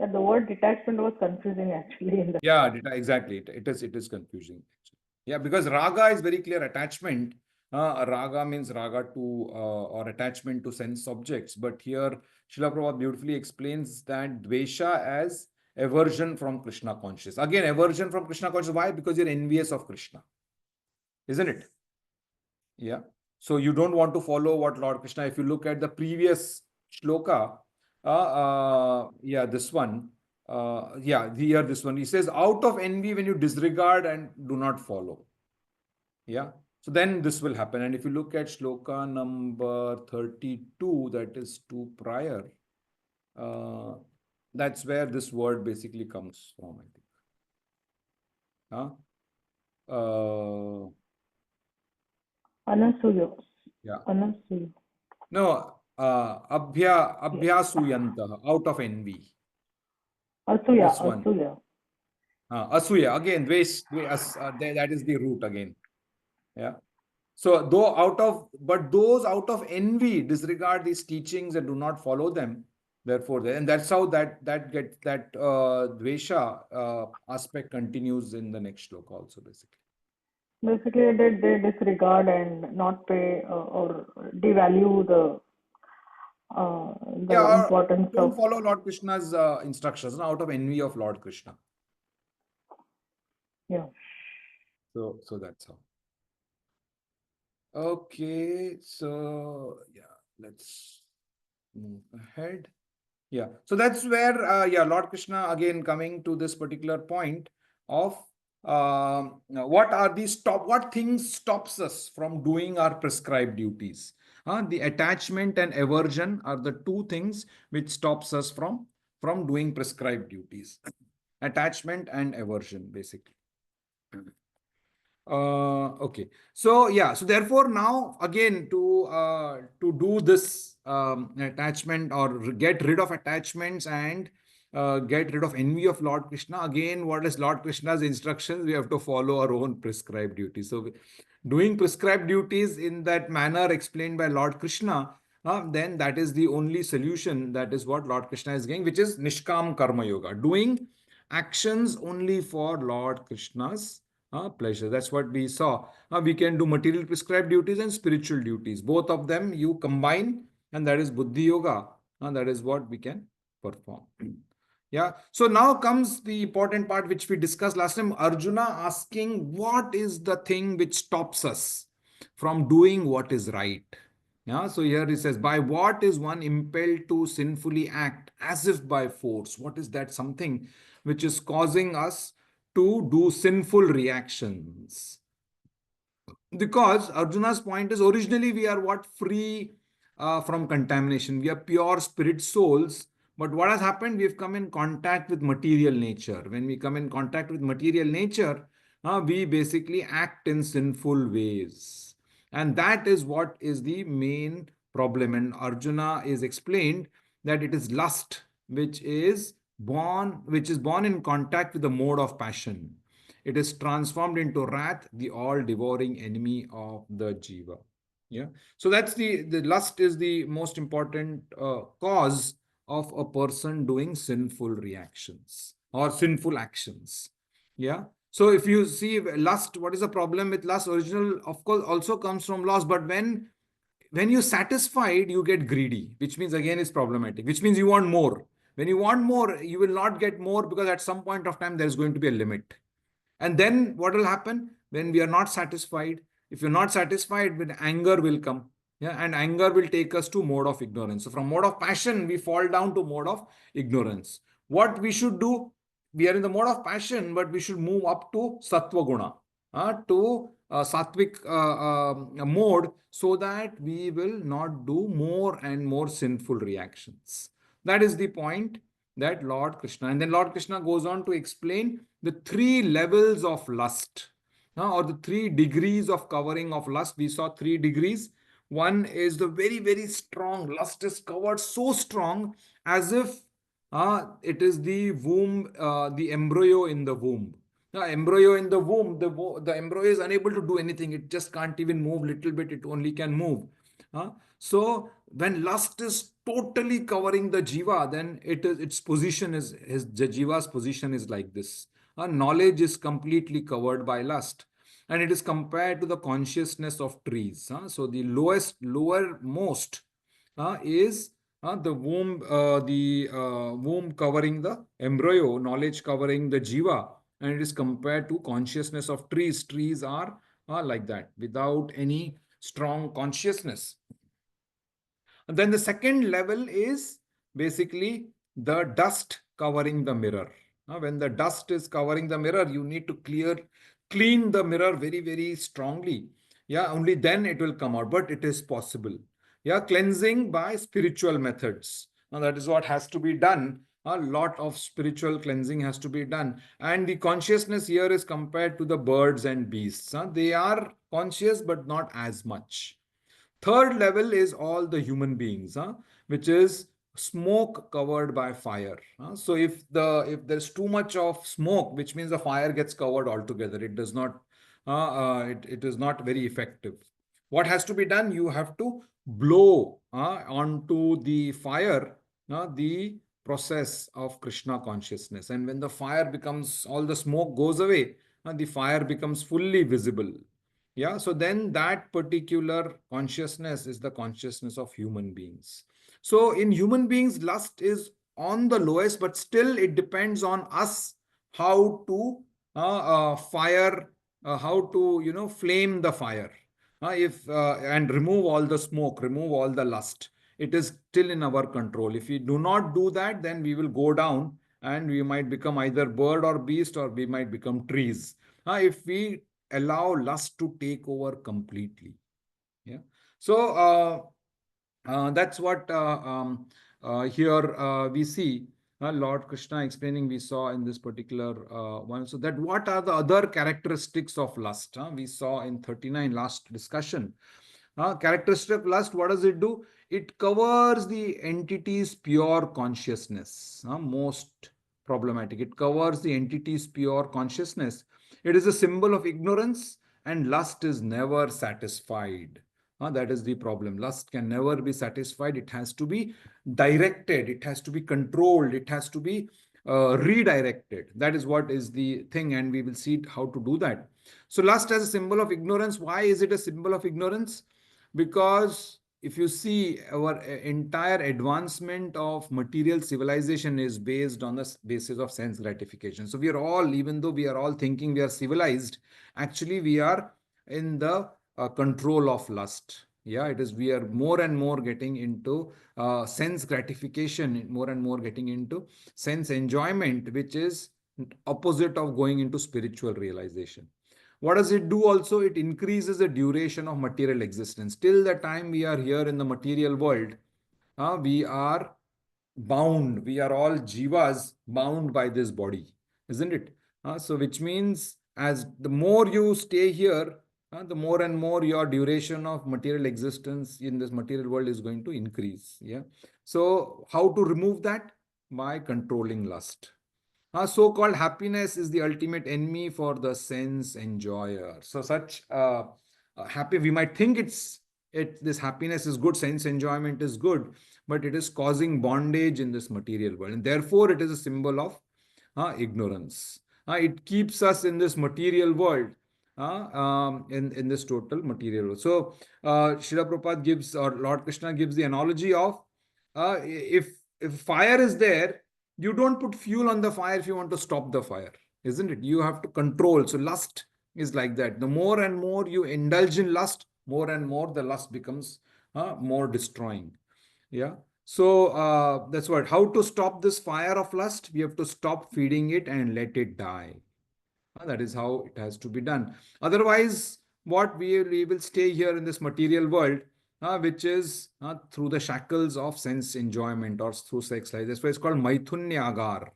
yeah, the word detachment was confusing actually in the Yeah, exactly. It is confusing. Actually. Yeah, because raga is very clear attachment. Raga means raga to or attachment to sense objects. But here, Srila Prabhupada beautifully explains that dvesha as aversion from Krishna consciousness. Again, aversion from Krishna consciousness. Why? Because you're envious of Krishna, isn't it? Yeah. So you don't want to follow what Lord Krishna. If you look at the previous shloka, this one, here this one. He says, out of envy, when you disregard and do not follow. Yeah. So then this will happen. And if you look at shloka number 32, that is two prior, uh, that's where this word basically comes from, I think. Huh? Anasuya. Yeah. Anasuya. No, abhyasuyantah, out of envy. Asuya, This one. Asuya. Asuya, again, that is the root again. Yeah. So those out of envy disregard these teachings and do not follow them. Therefore, and that's how that dvesha aspect continues in the next shloka also, basically. Basically, they disregard and not pay or devalue the Yeah, importance don't of, follow Lord Krishna's instructions, no, out of envy of Lord Krishna. yeah. So that's how. Okay, so yeah, let's move ahead. Yeah, so that's where, Lord Krishna again coming to this particular point of what things stops us from doing our prescribed duties. The attachment and aversion are the two things which stops us from doing prescribed duties. Attachment and aversion, basically. Okay. So yeah. So therefore, now again to do this attachment or get rid of attachments and get rid of envy of Lord Krishna, again, what is Lord Krishna's instructions? We have to follow our own prescribed duties. So, doing prescribed duties in that manner explained by Lord Krishna, then that is the only solution. That is what Lord Krishna is giving, which is Nishkam Karma Yoga, doing actions only for Lord Krishna's pleasure. That's what we saw. We can do material prescribed duties and spiritual duties. Both of them you combine, and that is Buddhi Yoga. That is what we can perform. Yeah. So now comes the important part which we discussed last time. Arjuna asking, what is the thing which stops us from doing what is right? Yeah. So here he says, by what is one impelled to sinfully act as if by force? What is that something which is causing us to do sinful reactions? Because Arjuna's point is, originally we are what, free from contamination, we are pure spirit souls. But what has happened, we've come in contact with material nature. When we come in contact with material nature, we basically act in sinful ways, and that is what is the main problem. And Arjuna is explained that it is lust which is born in contact with the mode of passion. It is transformed into wrath, the all-devouring enemy of the jiva. Yeah. So that's the lust is the most important cause of a person doing sinful reactions or sinful actions. Yeah. So if you see lust, what is the problem with lust? Original, of course, also comes from loss, but when you satisfied, you get greedy, which means again is problematic, which means you want more. When you want more, you will not get more, because at some point of time there is going to be a limit. And then what will happen when we are not satisfied? If you're not satisfied, then anger will come. Yeah, and anger will take us to mode of ignorance. So from mode of passion, we fall down to mode of ignorance. What we should do? We are in the mode of passion, but we should move up to sattva guna, to sattvic mode, so that we will not do more and more sinful reactions. That is the point that Lord Krishna. And then Lord Krishna goes on to explain the three levels of lust, or the 3 degrees of covering of lust. We saw 3 degrees. One is the very, very strong. Lust is covered so strong as if it is the womb, the embryo in the womb. Now, embryo in the womb, the embryo is unable to do anything. It just can't even move little bit. It only can move. So when lust is totally covering the jiva, then its position is the jiva's position is like this. Knowledge is completely covered by lust, and it is compared to the consciousness of trees. So the lowermost is the womb covering the embryo, knowledge covering the jiva, and it is compared to consciousness of trees. Trees are like that, without any strong consciousness. And then the second level is basically the dust covering the mirror. When the dust is covering the mirror, you need to clean the mirror very, very strongly. Yeah, only then it will come out, but it is possible. Yeah, cleansing by spiritual methods. Now, that is what has to be done. A lot of spiritual cleansing has to be done. And the consciousness here is compared to the birds and beasts. They are conscious, but not as much. Third level is all the human beings, which is smoke covered by fire. So if there's too much of smoke, which means the fire gets covered altogether, it does not it is not very effective. What has to be done? You have to blow onto the fire the process of Krishna consciousness, and when the fire becomes, all the smoke goes away, the fire becomes fully visible. Yeah, so then that particular consciousness is the consciousness of human beings. So in human beings, lust is on the lowest, but still it depends on us how to fire, how to, flame the fire. If And remove all the smoke, remove all the lust. It is still in our control. If we do not do that, then we will go down, and we might become either bird or beast, or we might become trees. If we allow lust to take over completely. Yeah. So that's what here we see Lord Krishna explaining. We saw in this particular one. So that what are the other characteristics of lust? We saw in 39 last discussion. Characteristic of lust, what does it do? it covers the entity's pure consciousness. Most problematic. It covers the entity's pure consciousness. It is a symbol of ignorance, and lust is never satisfied. That is the problem. Lust can never be satisfied. It has to be directed, it has to be controlled, it has to be redirected. That is what is the thing, and we will see how to do that. So, lust as a symbol of ignorance. Why is it a symbol of ignorance? Because if you see, our entire advancement of material civilization is based on the basis of sense gratification. So we are all, even though we are all thinking we are civilized, actually we are in the control of lust. Yeah, it is, we are more and more getting into sense gratification, more and more getting into sense enjoyment, which is opposite of going into spiritual realization. What does it do also? It increases the duration of material existence. Till the time we are here in the material world, we are bound. We are all jivas bound by this body, isn't it? So, which means as the more you stay here, the more and more your duration of material existence in this material world is going to increase. Yeah. So, how to remove that? By controlling lust. So-called happiness is the ultimate enemy for the sense enjoyer. So such happy, we might think this happiness is good, sense enjoyment is good, but it is causing bondage in this material world, and therefore it is a symbol of ignorance. It keeps us in this material world, in this total material world. So Srila Prabhupada gives, or Lord Krishna gives the analogy of if fire is there, you don't put fuel on the fire if you want to stop the fire, isn't it? You have to control. So lust is like that. The more and more you indulge in lust, more and more the lust becomes more destroying. Yeah. So that's what. How to stop this fire of lust? We have to stop feeding it and let it die. That is how it has to be done. Otherwise, what we will stay here in this material world, which is through the shackles of sense enjoyment or through sex life. That's why it's called Maithunya Agar.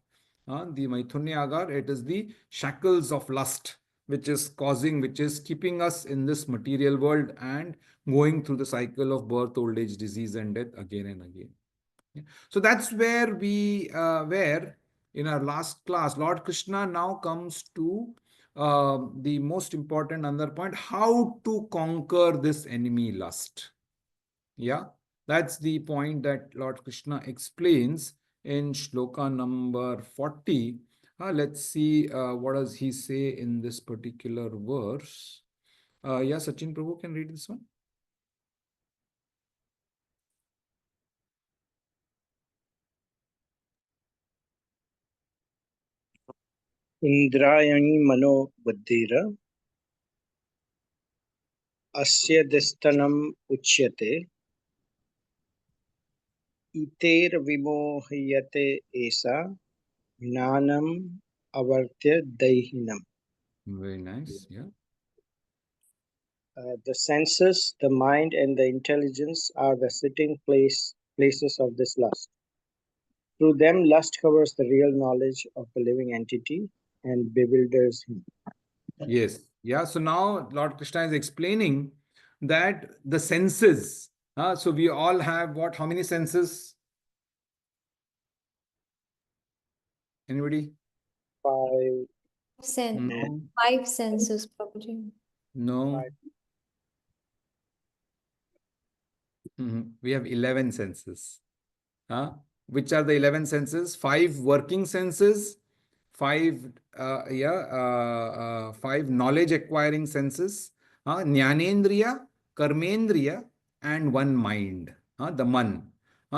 The Maithunya Agar, it is the shackles of lust, which is causing, which is keeping us in this material world and going through the cycle of birth, old age, disease, and death again and again. Yeah. So that's where we were in our last class. Lord Krishna now comes to the most important another point: how to conquer this enemy lust. Yeah, that's the point that Lord Krishna explains in shloka number 40. Let's see what does he say in this particular verse. Yeah, Sachin Prabhu can read this one. Indrayani मनो बुद्धिर अस्य दिस्तनम उच्यते इतेर विमोह्यते ऐसा ज्ञानम अवर्त्य दैहिनम. Very nice. Yeah. The senses, the mind, and the intelligence are the sitting places of this lust. Through them, lust covers the real knowledge of the living entity and bewilders him. Yes. Yeah. So now Lord Krishna is explaining that the senses. So we all have what? How many senses? Anybody? Five, No. Five senses, Prabhuji. No. We have 11 senses. Which are the 11 senses? 5 working senses, 5 5 knowledge acquiring senses, Jnanendriya, Karmendriya, and 1 mind, the man.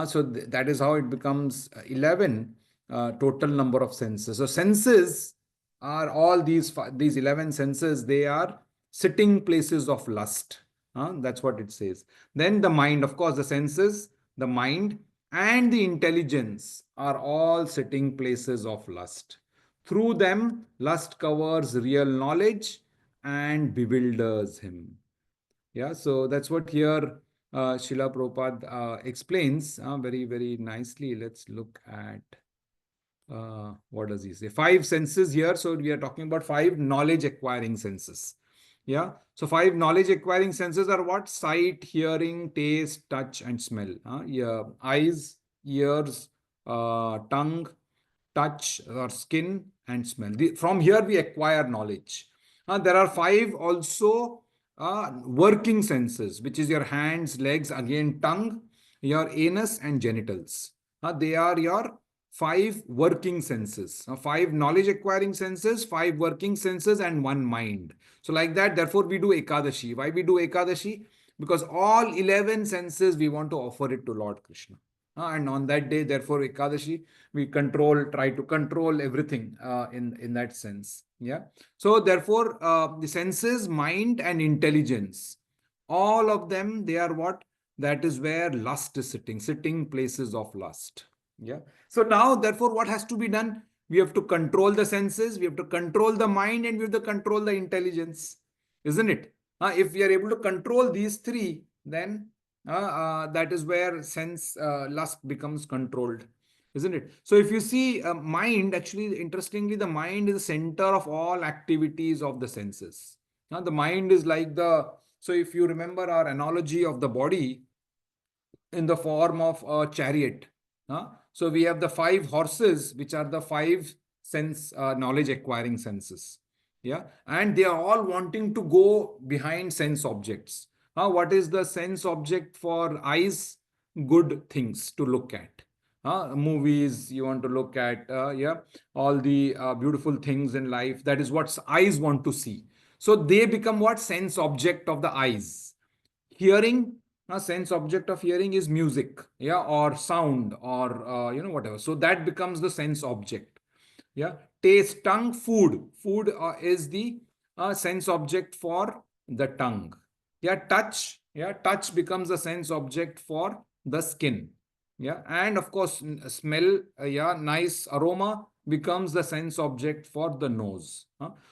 So that is how it becomes 11 total number of senses. So senses are all these 11 senses. They are sitting places of lust. That's what it says. Then the mind, of course, the senses, the mind, and the intelligence are all sitting places of lust. Through them, lust covers real knowledge and bewilders him. Yeah, so that's what here Srila Prabhupada explains very, very nicely. Let's look at what does he say? 5 senses here. So we are talking about 5 knowledge acquiring senses. Yeah. So 5 knowledge acquiring senses are what? Sight, hearing, taste, touch, and smell. Yeah. Eyes, ears, tongue, touch, or skin, and smell. From here we acquire knowledge. There are 5 also working senses, which is your hands, legs, again tongue, your anus, and genitals. They are your 5 working senses. 5 knowledge acquiring senses, 5 working senses, and 1 mind. So like that, therefore we do Ekadashi. Why we do Ekadashi? Because all 11 senses we want to offer it to Lord Krishna. And on that day, therefore, Ekadashi, we try to control everything in that sense. Yeah. So therefore, the senses, mind, and intelligence, all of them, they are what? That is where lust is sitting places of lust. Yeah. So now, therefore, what has to be done? We have to control the senses, we have to control the mind, and we have to control the intelligence, isn't it? If we are able to control these three, then that is where sense lust becomes controlled, isn't it? So if you see mind, actually, interestingly, the mind is the center of all activities of the senses. The mind is like so if you remember our analogy of the body in the form of a chariot. So we have the 5 horses, which are the 5 sense knowledge acquiring senses. Yeah, and they are all wanting to go behind sense objects. What is the sense object for eyes? Good things to look at. Movies you want to look at, yeah, all the beautiful things in life. That is what eyes want to see. So they become what? Sense object of the eyes. Hearing, a sense object of hearing is music, yeah, or sound, or whatever. So that becomes the sense object. Yeah. Taste, tongue, food is the sense object for the tongue. Yeah. Touch becomes a sense object for the skin. Yeah. And of course, smell, yeah, nice aroma becomes the sense object for the nose.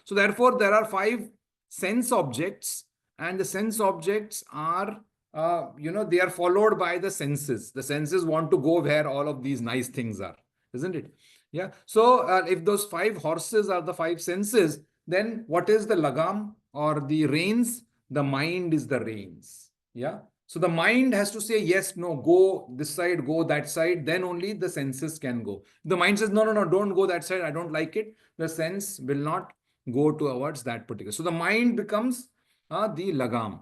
So therefore there are 5 sense objects, and the sense objects are they are followed by the senses want to go where all of these nice things are, isn't it? Yeah. So if those 5 horses are the 5 senses, then what is the lagam or the reins? The mind is the reins. Yeah. So the mind has to say yes, no, go this side, go that side, then only the senses can go. The mind says no, no, no, don't go that side, I don't like it, the sense will not go towards that particular. So the mind becomes the lagam.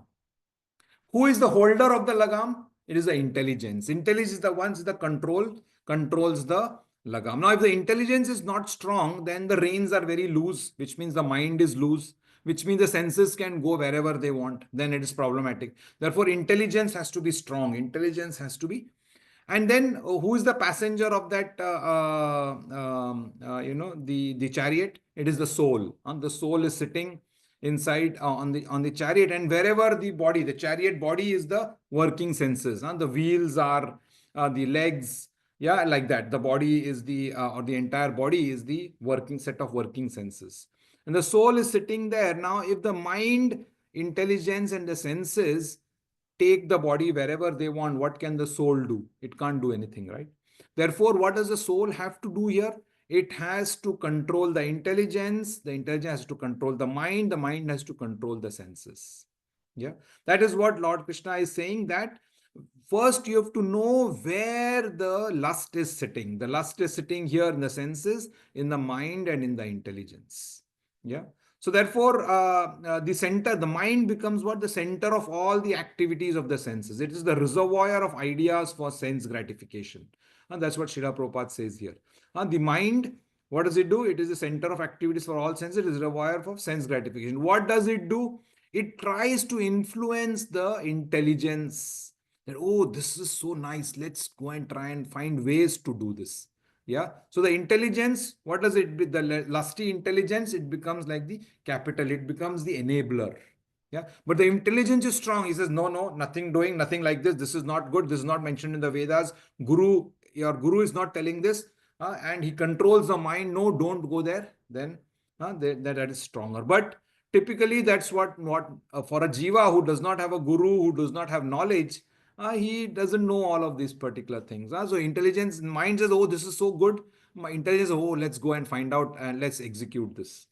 Who is the holder of the lagam? It is the intelligence. Intelligence is the ones the controls the lagam. Now, if the intelligence is not strong, then the reins are very loose, which means the mind is loose, which means the senses can go wherever they want. Then it is problematic. Therefore, intelligence has to be strong. Intelligence has to be. And then who is the passenger of that the chariot? It is the soul. The soul is sitting inside on the chariot, and wherever the chariot body is the working senses. The wheels are the legs. Yeah, like that. The body is or the entire body is the working set of working senses. And the soul is sitting there. Now, if the mind, intelligence, and the senses take the body wherever they want, what can the soul do? It can't do anything, right? Therefore, what does the soul have to do here? It has to control the intelligence has to control the mind has to control the senses. Yeah, that is what Lord Krishna is saying, that first you have to know where the lust is sitting. The lust is sitting here in the senses, in the mind, and in the intelligence. Yeah. So therefore, the mind becomes what? The center of all the activities of the senses. It is the reservoir of ideas for sense gratification. And that's what Srila Prabhupada says here. The mind, what does it do? It is the center of activities for all senses. It is a reservoir for sense gratification. What does it do? It tries to influence the intelligence. That, oh, this is so nice. Let's go and try and find ways to do this. Yeah. So the intelligence, what does it be? The lusty intelligence, it becomes like the capital. It becomes the enabler. Yeah. But the intelligence is strong. He says, no, no, nothing doing, nothing like this. This is not good. This is not mentioned in the Vedas. Your guru is not telling this. And he controls the mind. No, don't go there. Then that is stronger. But typically, that's what for a jiva who does not have a guru, who does not have knowledge, he doesn't know all of these particular things. So intelligence, mind says, oh, this is so good. My intelligence, oh, let's go and find out and let's execute this.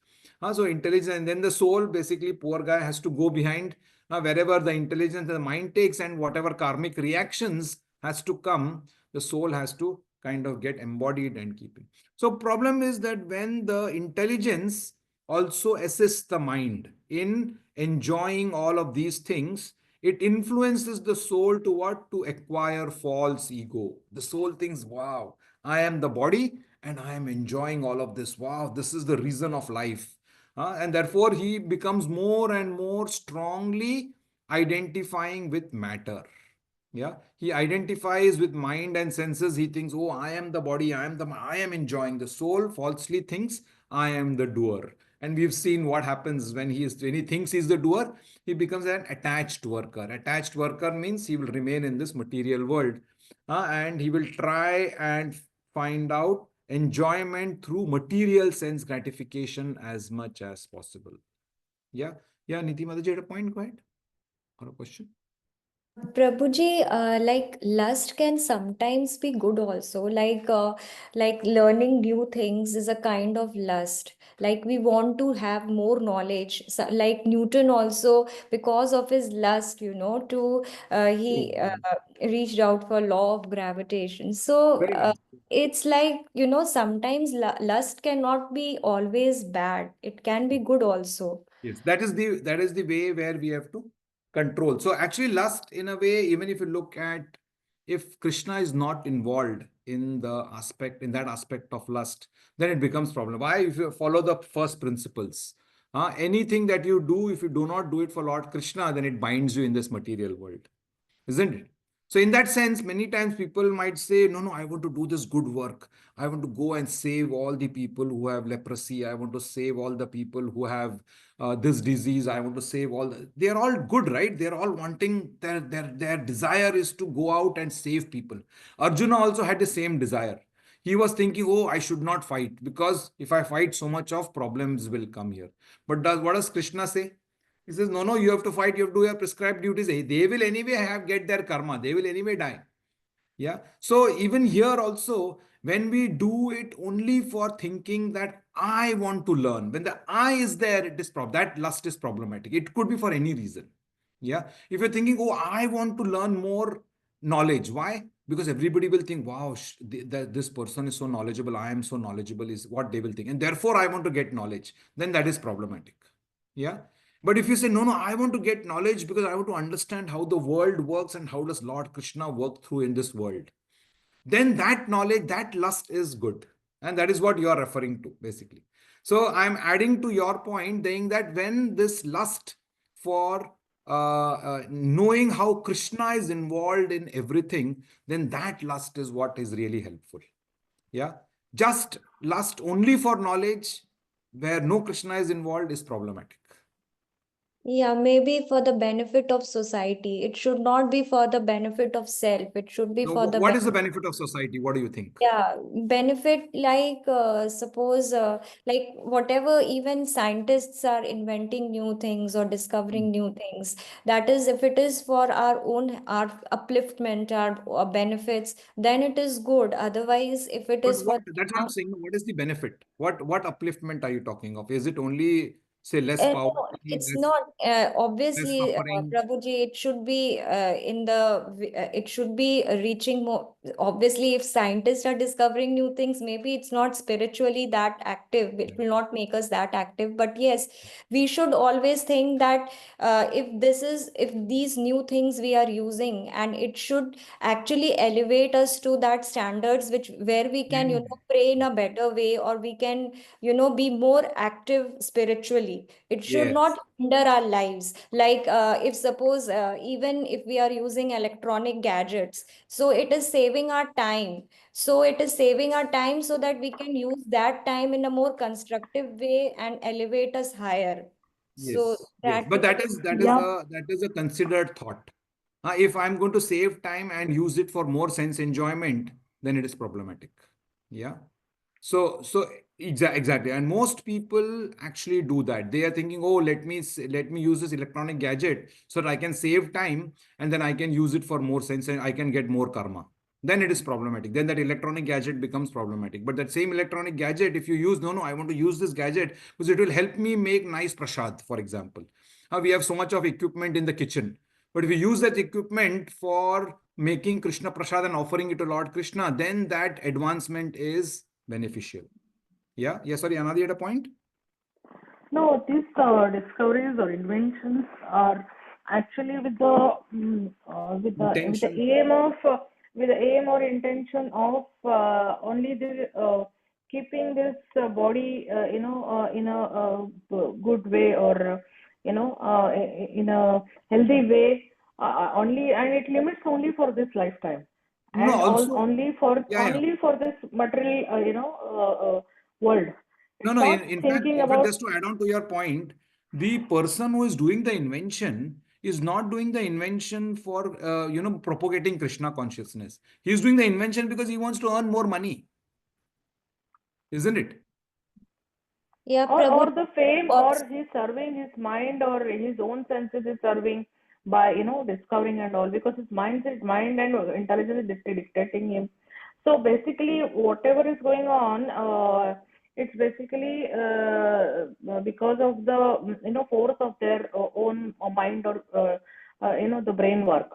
So intelligence, and then the soul, basically, poor guy has to go behind wherever the intelligence, the mind takes, and whatever karmic reactions has to come, the soul has to kind of get embodied and keep it. So problem is that when the intelligence also assists the mind in enjoying all of these things, it influences the soul to what? To acquire false ego. The soul thinks, wow, I am the body and I am enjoying all of this. Wow, this is the reason of life. And therefore, he becomes more and more strongly identifying with matter. Yeah, he identifies with mind and senses. He thinks, oh, I am the body, I am enjoying. The soul falsely thinks I am the doer. And we've seen what happens when he thinks he's the doer, he becomes an attached worker. Attached worker means he will remain in this material world, and he will try and find out enjoyment through material sense gratification as much as possible. Yeah, yeah, Niti Mataji, you had a point, go ahead, or a question. Prabhuji, like lust can sometimes be good also. Like learning new things is a kind of lust. Like we want to have more knowledge. So, like Newton also, because of his lust, to he reached out for law of gravitation. So Very nice. it's like, sometimes lust cannot be always bad. It can be good also. Yes, that is the way where we have to control. So actually, lust, in a way, even if you look at, if Krishna is not involved in that aspect of lust, then it becomes problem. Why? If you follow the first principles, anything that you do, if you do not do it for Lord Krishna, then it binds you in this material world, isn't it? So in that sense, many times people might say, no, no, I want to do this good work. I want to go and save all the people who have leprosy. I want to save all the people who have this disease. I want to save they are all good, right? They're all wanting, their desire is to go out and save people. Arjuna also had the same desire. He was thinking, oh, I should not fight, because if I fight, so much of problems will come here. But what does Krishna say? He says, no, no, you have to fight, you have to do your prescribed duties. They will anyway get their karma, they will anyway die. Yeah. So even here also, when we do it only for thinking that I want to learn, when the I is there, that lust is problematic. It could be for any reason. Yeah. If you're thinking, oh, I want to learn more knowledge. Why? Because everybody will think, wow, this person is so knowledgeable. I am so knowledgeable, is what they will think. And therefore, I want to get knowledge. Then that is problematic. Yeah. But if you say, no, no, I want to get knowledge because I want to understand how the world works and how does Lord Krishna work through in this world, then that knowledge, that lust is good. And that is what you are referring to, basically. So I'm adding to your point, saying that when this lust for knowing how Krishna is involved in everything, then that lust is what is really helpful. Yeah. Just lust only for knowledge where no Krishna is involved is problematic. Yeah, maybe for the benefit of society. It should not be for the benefit of self. It should be So for the what is the benefit of society? What do you think? yeah, benefit like suppose like whatever even scientists are inventing new things or discovering new things. That is, if it is for our upliftment, our benefits, then it is good. Otherwise, if it But is for that's what I'm saying. What is the benefit? What upliftment are you talking of? Is it only, say, less No, poverty, it's less not. less Obviously, suffering? Prabhuji, it should be it should be reaching more. Obviously, if scientists are discovering new things, maybe it's not spiritually that active. It will not make us that active. But yes, we should always think that if these new things we are using, and it should actually elevate us to that standards which where we can, Mm. pray in a better way, or we can, be more active spiritually. It should Yes. not hinder our lives. Like if suppose even if we are using electronic gadgets, so it is saving our time. So it is saving our time so that we can use that time in a more constructive way and elevate us higher. So Yes. Yes. that But way. Yeah, that is a considered thought. If I'm going to save time and use it for more sense enjoyment, then it is problematic. Yeah. So exactly, and most people actually do that. They are thinking, oh, let me use this electronic gadget so that I can save time, and then I can use it for more sense and I can get more karma. then it is problematic. Then that electronic gadget becomes problematic. But that same electronic gadget, if you use, no, I want to use this gadget because it will help me make nice prasad, for example. We have so much of equipment in the kitchen. But if we use that equipment for making Krishna prasad and offering it to Lord Krishna, then that advancement is beneficial. Yeah. Yeah. Sorry, another at a point. No, these discoveries or inventions are actually with the Intention. aim of with the aim or intention of only the keeping this body in a good way, or in a healthy way, only, and it limits only for this lifetime, No, and also, yeah, yeah. only for this material world. No, It's no. not In fact, thinking in fact, about. just to add on to your point, the person who is doing the invention is not doing the invention for propagating Krishna consciousness. He is doing the invention because he wants to earn more money, isn't it? Yeah, Or Prabhu. the fame, or What's he's serving his mind or his own senses is serving by discovering and all, because his mind and intelligence is dictating him. So basically whatever is going on, it's basically because of the force of their own mind, or the brain work.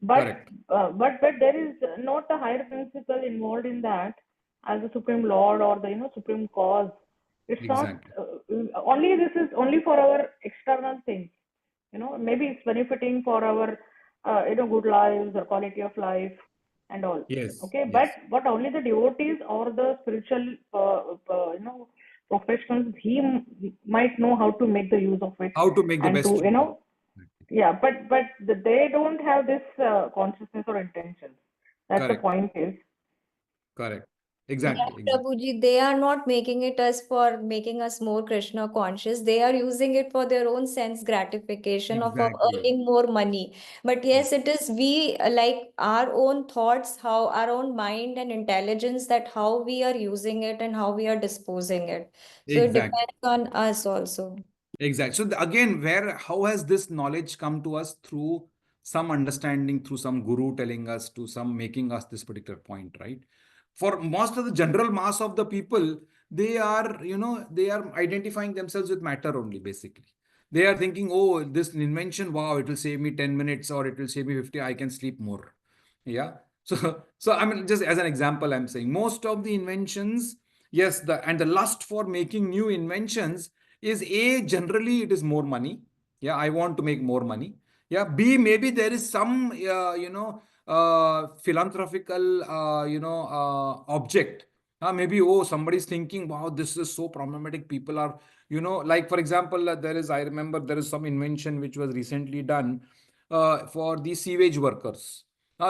but Correct. but there is not a higher principle involved in that, as the supreme lord or the supreme cause. It's not Exactly. only, this is only for our external things. Maybe it's benefiting for our good lives or quality of life and all. Yes. Okay, but Yes. only the devotees or the spiritual professionals, might know how to make the use of it, How to make the and best to use of it. yeah, but they don't have this consciousness or intention. That's the Correct. point is. Correct. Yeah, Exactly. Exactly. Prabhuji, they are not making it us for making us more Krishna conscious. They are using it for their own sense gratification of Exactly. earning more money. But yes, it is we like our own thoughts, how our own mind and intelligence, that how we are using it and how we are disposing it. So it Exactly. depends on us also. Exactly. So again, how has this knowledge come to us? Through some understanding, through some guru telling us, to some making us this particular point, right? For most of the general mass of the people, they are identifying themselves with matter only, basically. They are thinking, oh, this invention, wow, it will save me 10 minutes or it will save me 50, I can sleep more. Yeah. So I mean, just as an example, I'm saying most of the inventions, yes, the lust for making new inventions is A, generally it is more money. Yeah, I want to make more money. Yeah. B, maybe there is some philanthropical object. Maybe, oh, somebody's thinking, wow, this is so problematic, people are, like for example, I remember there is some invention which was recently done for the sewage workers.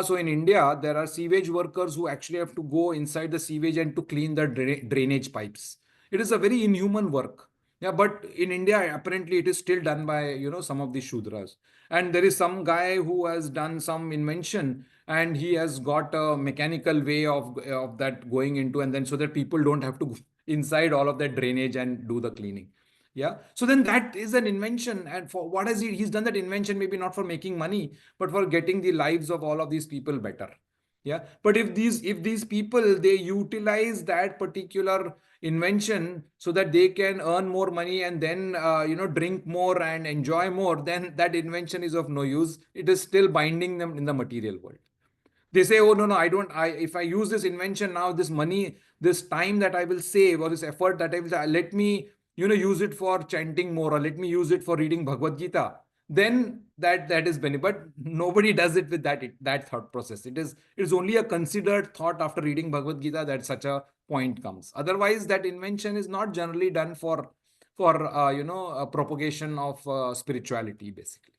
So in India, there are sewage workers who actually have to go inside the sewage and to clean the drainage pipes. It is a very inhuman work. Yeah, but in India, apparently it is still done by, some of the Shudras. And there is some guy who has done some invention and he has got a mechanical way of that going into, and then so that people don't have to go inside all of that drainage and do the cleaning. Yeah. So then that is an invention. And for what has he's done that invention, maybe not for making money, but for getting the lives of all of these people better. Yeah. But if these people, they utilize that particular invention so that they can earn more money and then drink more and enjoy more, then that invention is of no use. It is still binding them in the material world. They say, oh, no, no, I don't, if I use this invention now, this money, this time that I will save, or this effort that I will, let me, use it for chanting more, or let me use it for reading Bhagavad Gita. Then that is benefit. But nobody does it with that thought process. It is only a considered thought after reading Bhagavad Gita that such a point comes. Otherwise, that invention is not generally done for propagation of spirituality, basically,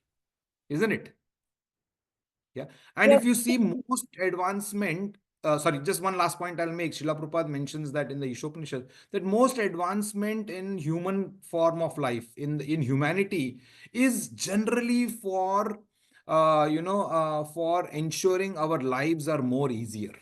isn't it? Yeah. And Yeah. if you see most advancement, sorry, just one last point I'll make. Srila Prabhupada mentions that in the Ishopanishad, that most advancement in human form of life, in humanity, is generally for ensuring our lives are more easier.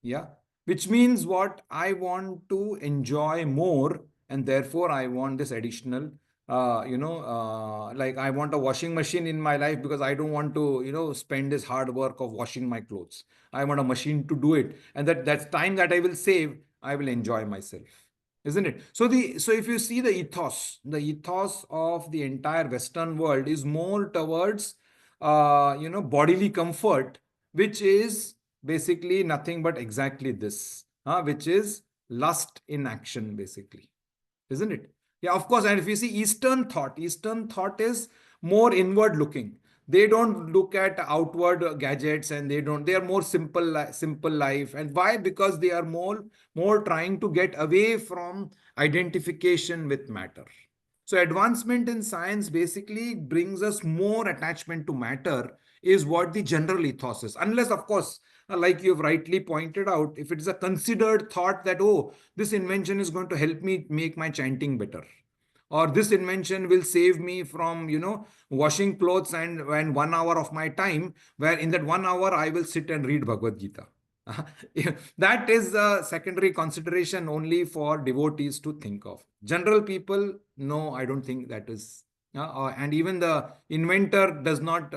Yeah. Which means what? I want to enjoy more, and therefore I want this additional like I want a washing machine in my life because I don't want to, spend this hard work of washing my clothes. I want a machine to do it, and that's time that I will save. I will enjoy myself, isn't it? So if you see the ethos of the entire Western world is more towards, bodily comfort, which is basically nothing but exactly this, which is lust in action, basically, isn't it? Yeah, of course. And if you see Eastern thought is more inward looking. They don't look at outward gadgets, and they are more simple life. And why? Because they are more trying to get away from identification with matter. So advancement in science basically brings us more attachment to matter, is what the general ethos is. Unless, of course, like you've rightly pointed out, if it is a considered thought that, oh, this invention is going to help me make my chanting better, or this invention will save me from, washing clothes and 1 hour of my time, where in that 1 hour I will sit and read Bhagavad Gita. That is a secondary consideration only for devotees to think of. General people, no, I don't think that is. And even the inventor does not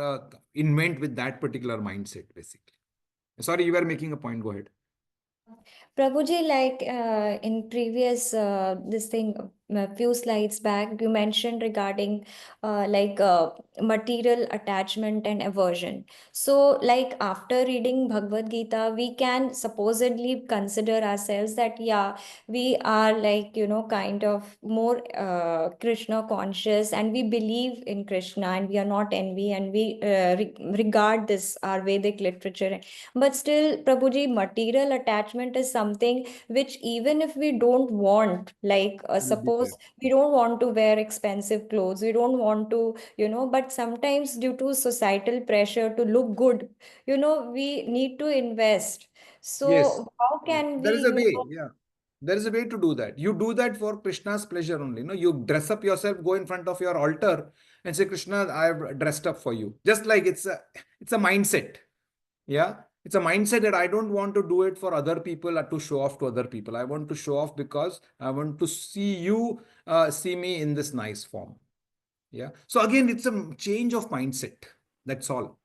invent with that particular mindset, basically. Sorry, you were making a point. Go ahead. Prabhuji, like in previous this thing, a few slides back, you mentioned regarding material attachment and aversion. So, like after reading Bhagavad Gita, we can supposedly consider ourselves that yeah, we are like kind of more Krishna conscious, and we believe in Krishna, and we are not envy, and we regard this our Vedic literature. But still, Prabhuji, material attachment is something which, even if we don't want, like Will be there. suppose we don't want to wear expensive clothes, we don't want to, but sometimes due to societal pressure to look good, we need to invest. Yes. So how Yes. can There is we, a way. Yeah. There is a way to do that. You do that for Krishna's pleasure only. No, you dress up yourself, go in front of your altar and say, Krishna, I've dressed up for you. Just like it's a mindset. Yeah. It's a mindset that I don't want to do it for other people or to show off to other people. I want to show off because I want to see you see me in this nice form. Yeah. So again, it's a change of mindset. That's all.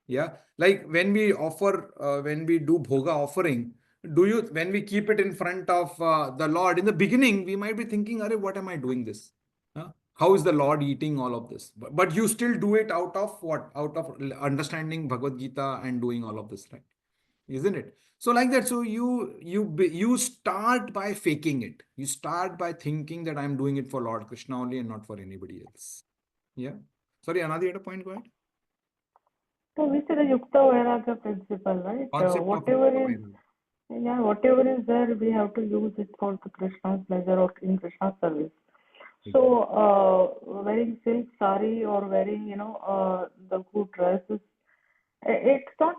Yeah. Like when we do bhoga offering, when we keep it in front of the Lord, in the beginning, we might be thinking, Arey, what am I doing this? Huh? How is the Lord eating all of this? But you still do it out of what? Out of understanding Bhagavad Gita and doing all of this, right? Isn't it? So like that. So you start by faking it. You start by thinking that I'm doing it for Lord Krishna only and not for anybody else. Yeah. Sorry, another other point. Go ahead. So we say the Yukta Vairagya principle, right? Concept of Whatever Yukta is, Vairagya. yeah, whatever is there, we have to use it for the Krishna's pleasure or in Krishna's service. So, wearing silk sari or wearing, the good dresses, it's not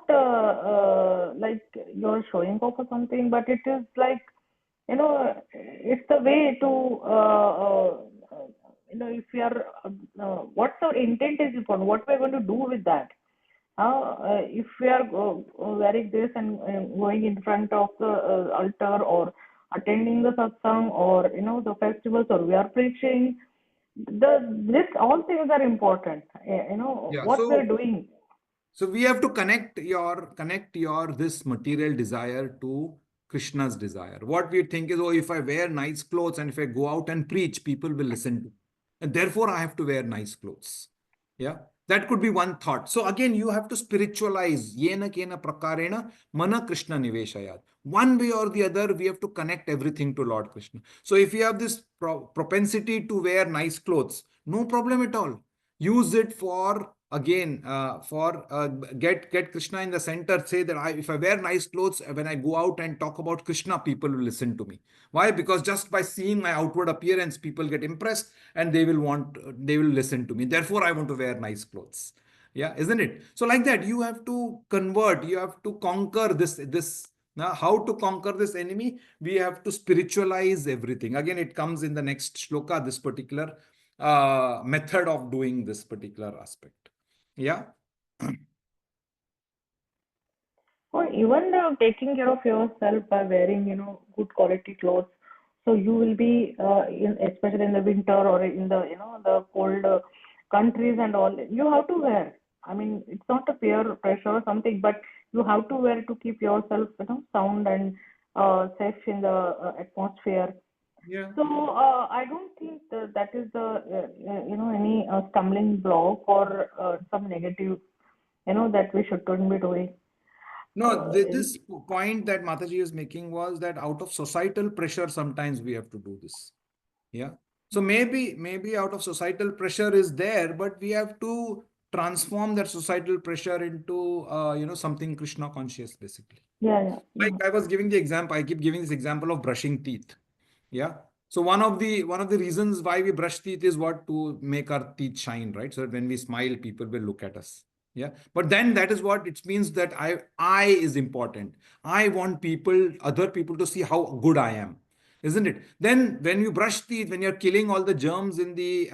like you're showing off or something, but it is like, it's the way to, if we are, what's our intent is important, what we're going to do with that. If we are wearing this and going in front of the altar or attending the satsang or the festivals or we are preaching, this all things are important. Yeah. What we are doing. So we have to connect your this material desire to Krishna's desire. What we think is, oh, if I wear nice clothes and if I go out and preach, people will listen to me. And therefore I have to wear nice clothes. Yeah. That could be one thought. So again, you have to spiritualize. Yena kena prakarena mana Krishna niveshayat. One way or the other, we have to connect everything to Lord Krishna. So if you have this propensity to wear nice clothes, no problem at all. Use it for again for get Krishna in the center. Say that if I wear nice clothes, when I go out and talk about Krishna, people will listen to me. Why? Because just by seeing my outward appearance, people get impressed and they will listen to me. Therefore I want to wear nice clothes. Yeah, isn't it? So like that, you have to convert, you have to conquer this. Now, how to conquer this enemy? We have to spiritualize everything. Again, it comes in the next shloka, this particular method of doing this particular aspect. Yeah. Or even taking care of yourself by wearing, good quality clothes. So you will be especially in the winter or in the the cold countries and all. You have to wear. I mean, it's not a peer pressure or something, but you have to wear to keep yourself sound and safe in the atmosphere. Yeah. So I don't think that is the any stumbling block or some negative that we shouldn't be doing. No, Uh, this point that Mataji is making was that out of societal pressure, sometimes we have to do this. Yeah. So maybe out of societal pressure is there, but we have to transform that societal pressure into something Krishna conscious, basically. yeah, yeah, Like yeah. I was giving the example, I keep giving this example of brushing teeth. Yeah. So one of the reasons why we brush teeth is what, to make our teeth shine, right? So that when we smile, people will look at us. Yeah. But then that is what it means, that I is important. I want other people to see how good I am, isn't it? Then when you brush teeth, when you're killing all the germs in the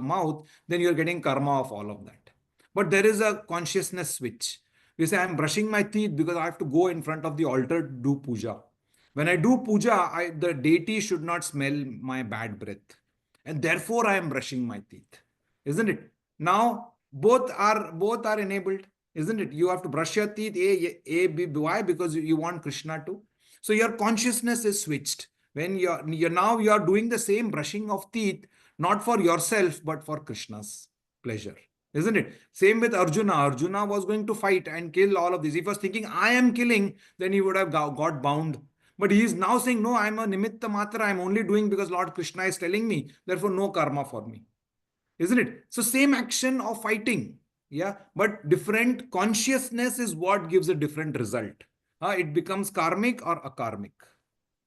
mouth, then you're getting karma of all of that. But there is a consciousness switch. We say, I'm brushing my teeth because I have to go in front of the altar to do puja. When I do puja, the deity should not smell my bad breath. And therefore, I am brushing my teeth. Isn't it? Now, both are enabled. Isn't it? You have to brush your teeth. B. Why? Because you want Krishna to. So your consciousness is switched. When you're doing the same brushing of teeth, not for yourself, but for Krishna's pleasure. Isn't it? Same with Arjuna. Arjuna was going to fight and kill all of these. If he was thinking, I am killing, then he would have got bound. But he is now saying, no, I'm a nimitta matra. I'm only doing because Lord Krishna is telling me. Therefore, no karma for me. Isn't it? So, same action of fighting. Yeah. But different consciousness is what gives a different result. It becomes karmic or akarmic.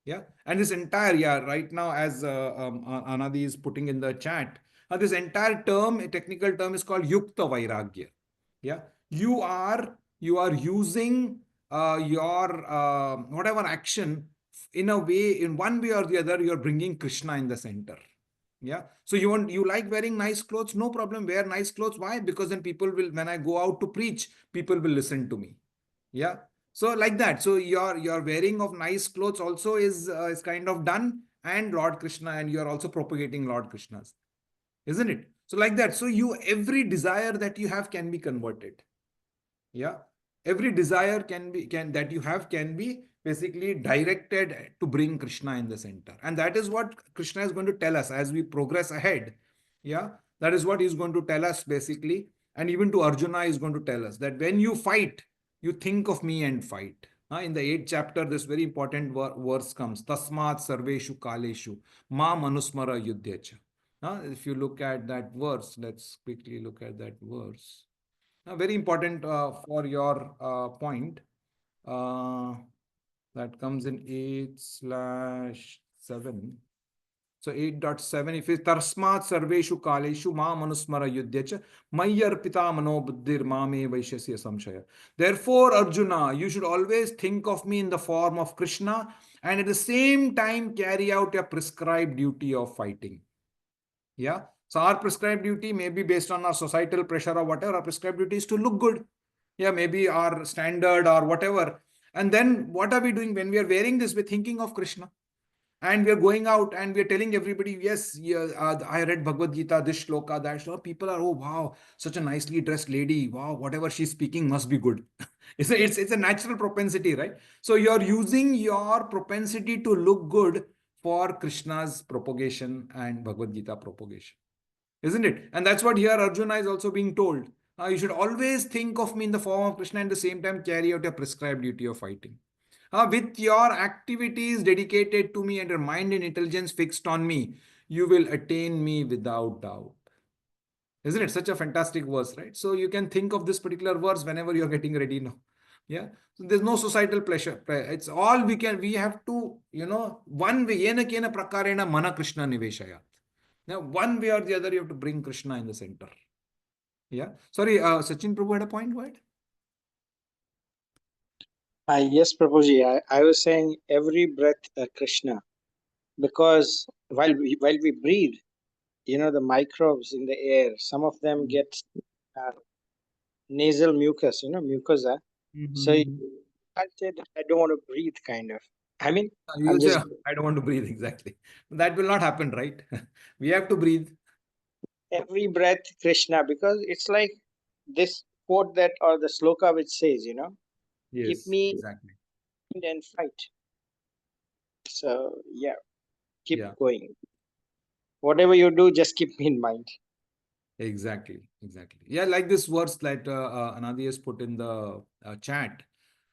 Yeah. And this entire, yeah, right now, as Anadi is putting in the chat, this entire term, a technical term, is called Yukta Vairagya. Yeah. You are using your whatever action in a way, in one way or the other, you're bringing Krishna in the center. Yeah. So you like wearing nice clothes, no problem. Wear nice clothes. Why? Because then people will, when I go out to preach, people will listen to me. Yeah. So like that. So your wearing of nice clothes also is kind of done, and Lord Krishna, and you are also propagating Lord Krishna's, isn't it? So like that. So every desire that you have can be converted. Yeah. Every desire can that you have can be basically directed to bring Krishna in the center. And that is what Krishna is going to tell us as we progress ahead. Yeah. That is what he's going to tell us basically. And even to Arjuna, is going to tell us that when you fight, you think of me and fight. In the 8th chapter, this very important verse comes. Tasmat sarveshu kaleshu ma manusmara yudhyacha. If you look at that verse, let's quickly look at that verse. Very important for your point. Uh, that comes in 8/7. So 8.7, if it's Tarsmat Sarveshu Kaleshu Ma Manusmara Yudhyacha Mayyar Pita Mano Buddhir Mame Vaishasya Samshaya. Therefore, Arjuna, you should always think of me in the form of Krishna, and at the same time carry out your prescribed duty of fighting. Yeah. So our prescribed duty may be based on our societal pressure or whatever. Our prescribed duty is to look good. Yeah, maybe our standard or whatever. And then what are we doing when we are wearing this? We're thinking of Krishna. And we are going out and we are telling everybody, yes, yeah, I read Bhagavad Gita, this shloka, that shloka. People are, oh, wow, such a nicely dressed lady. Wow, whatever she's speaking must be good. It's a natural propensity, right? So you're using your propensity to look good for Krishna's propagation and Bhagavad Gita propagation, isn't it? And that's what here Arjuna is also being told. You should always think of me in the form of Krishna, and at the same time carry out your prescribed duty of fighting. With your activities dedicated to me and your mind and intelligence fixed on me, you will attain me without doubt. Isn't it such a fantastic verse, right? So you can think of this particular verse whenever you're getting ready now. Yeah. So there's no societal pressure. It's all we have to, one way, yena kena prakarena mana Krishna niveshayat. Now, one way or the other, you have to bring Krishna in the center. Yeah. Sorry, Sachin Prabhu had a point, what? Yes, Prabhuji, I was saying every breath Krishna, because while we breathe, the microbes in the air, some of them get uh, nasal mucus, mucosa. So Mhm. I said I don't want to breathe, kind of. I mean, You I'm will say, just I don't want to breathe. Exactly. That will not happen, right? We have to breathe. every breath Krishna, because it's like this quote that or the sloka which says, keep Yes, me exactly. in and fight. So yeah, keep Yeah. going. Whatever you do, just keep me in mind. Exactly, exactly. Yeah, like this verse that Anadi has put in the chat.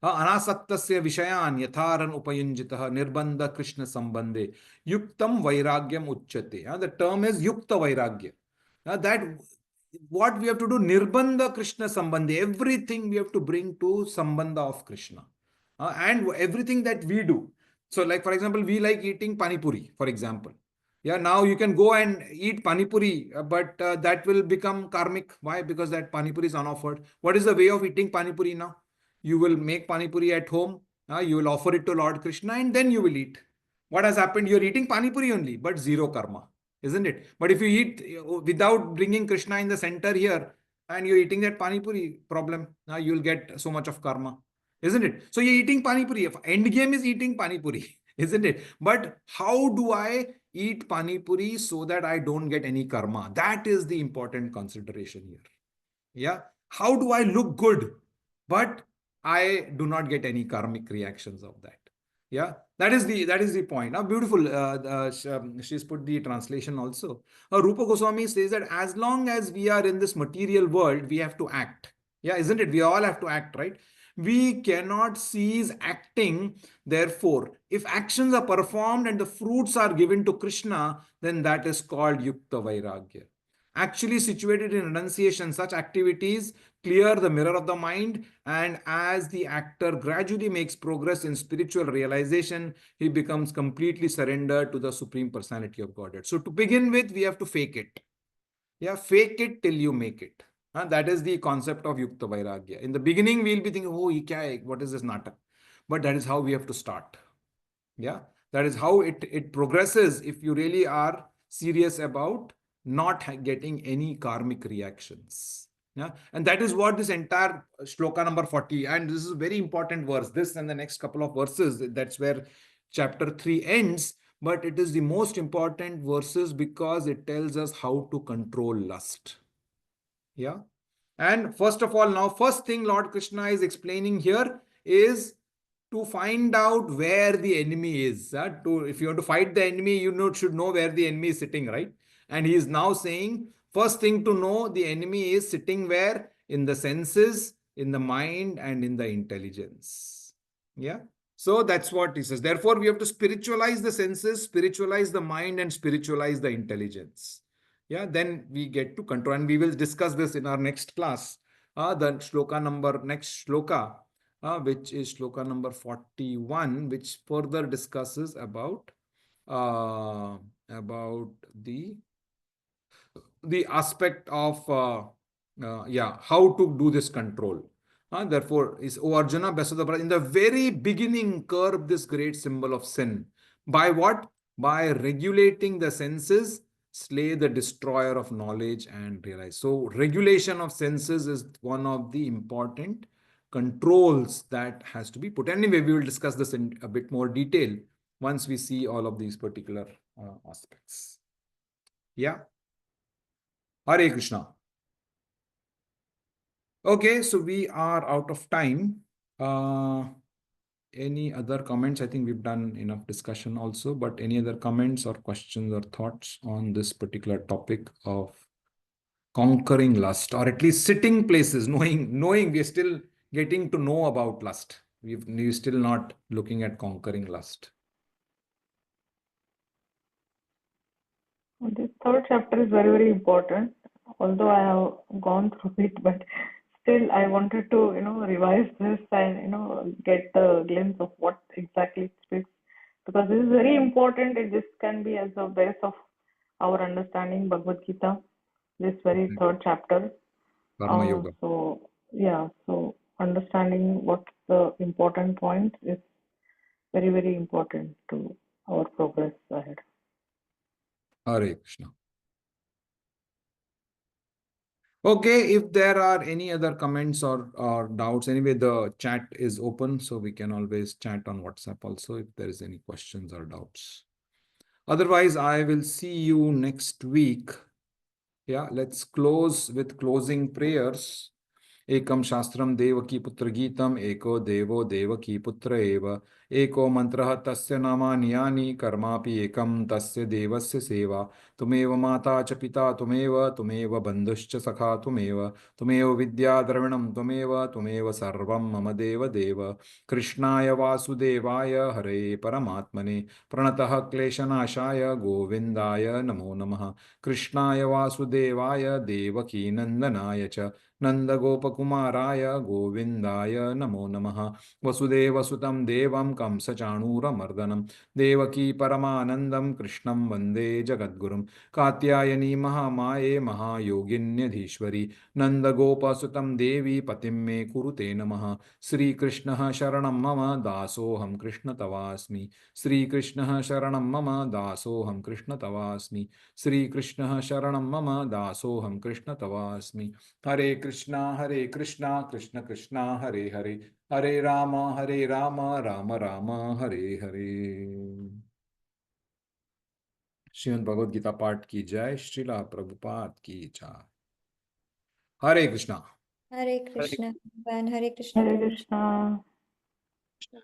Anasaktasya vishayan yatharan upayunjitah nirbandha Krishna sambandhe yuktam vairagyam uchyate. The term is yukta vairagya. That what we have to do, nirbandha Krishna sambandhe. Everything we have to bring to sambandha of Krishna. And everything that we do. So like for example, we like eating pani puri, for example. Yeah, now you can go and eat pani puri, but that will become karmic. Why? Because that pani puri is unoffered. What is the way of eating pani puri now? You will make pani puri at home, you will offer it to Lord Krishna, and then you will eat. What has happened? You're eating pani puri only, but zero karma, isn't it? But if you eat without bringing Krishna in the center here, and you're eating that pani puri, problem. Now you'll get so much of karma, isn't it? So you're eating pani puri. End game is eating pani puri, isn't it? But how do I eat pani puri so that I don't get any karma? That is the important consideration here. Yeah. How do I look good, but I do not get any karmic reactions of that? Yeah. That is the point. Now, beautiful. She's put the translation also. Rupa Goswami says that as long as we are in this material world, we have to act. Yeah, isn't it? We all have to act, right? We cannot cease acting. Therefore, if actions are performed and the fruits are given to Krishna, then that is called Yukta Vairagya. Actually situated in renunciation, such activities clear the mirror of the mind, and as the actor gradually makes progress in spiritual realization, he becomes completely surrendered to the Supreme Personality of Godhead. So to begin with, we have to fake it. Yeah, fake it till you make it. That is the concept of Yukta Vairagya. In the beginning, we'll be thinking, oh, what is this natak? But that is how we have to start. Yeah, that is how it progresses if you really are serious about not getting any karmic reactions. Yeah, and that is what this entire shloka number 40, and this is a very important verse, this and the next couple of verses, that's where chapter 3 ends, but it is the most important verses because it tells us how to control lust. Yeah. And first of all, now, first thing Lord Krishna is explaining here is to find out where the enemy is. If you want to fight the enemy, should know where the enemy is sitting, right? And he is now saying, first thing to know, the enemy is sitting where? In the senses, in the mind, and in the intelligence. Yeah. So that's what he says. Therefore, we have to spiritualize the senses, spiritualize the mind, and spiritualize the intelligence. Yeah, then we get to control, and we will discuss this in our next class. The next shloka, which is shloka number 41, which further discusses uh, about the aspect of how to do this control. Therefore, is O Arjuna, best of the in the very beginning, curb this great symbol of sin. By what? By regulating the senses, slay the destroyer of knowledge and realize. So, regulation of senses is one of the important controls that has to be put. Anyway, we will discuss this in a bit more detail once we see all of these particular aspects. Yeah. Hare Krishna. Okay, so we are out of time. Any other comments? I think we've done enough discussion also, but any other comments or questions or thoughts on this particular topic of conquering lust, or at least sitting places, knowing we're still getting to know about lust. We're still not looking at conquering lust. This third chapter is very, very important. Although I have gone through it, but still I wanted to, revise this and, get the glimpse of what exactly it speaks. Because this is very important. This can be as a base of our understanding Bhagavad Gita, this very third chapter. Karma Yoga. So understanding what's the important point is very, very important to our progress ahead. Hare Krishna. Okay, if there are any other comments or doubts, anyway, the chat is open, so we can always chat on WhatsApp also if there is any questions or doubts. Otherwise, I will see you next week. Yeah, let's close with closing prayers. एकम शास्त्रम देवकी पुत्र गीतम एको देवो देवकी पुत्र एव एको मंत्रः तस्य नामानि यानि कर्मापि एकम तस्य देवस्य सेवा तुमेव माता च पिता तुमेव बन्धुश्च सखा तुमेव विद्या द्रविणं तुमेव सर्वं मम देव देव कृष्णाय वासुदेवाय हरे परमात्मने प्रणतः क्लेशनाशाय गोविन्दाय नमो नमः कृष्णाय वासुदेवाय देवकी नन्दनाय च नन्दगोपकुमाराय गोविन्दाय नमो नमः वसुदेवसुतं देवं कंसचाणूरमर्दनं देवकी परमानन्दं कृष्णं वन्दे जगद्गुरुं कात्यायनी महामाये महायोगिन्यधीश्वरी नन्दगोपसुतं देवी पतिं मे कुरुते नमः श्रीकृष्णः शरणं मम दासोऽहं कृष्ण तवास्मि श्रीकृष्णः शरणं मम दासोऽहं कृष्ण तवास्मि श्रीकृष्णः शरणं मम दासोऽहं कृष्ण तवास्मि हरे कृष्णा कृष्ण कृष्णा हरे हरे हरे राम राम राम हरे हरे श्रीमद् भगवद गीता पाठ की जय श्रीला प्रभुपाद की जय हरे Krishna Hare Krishna, Hare Krishna Hare Prabhuji. Krishna.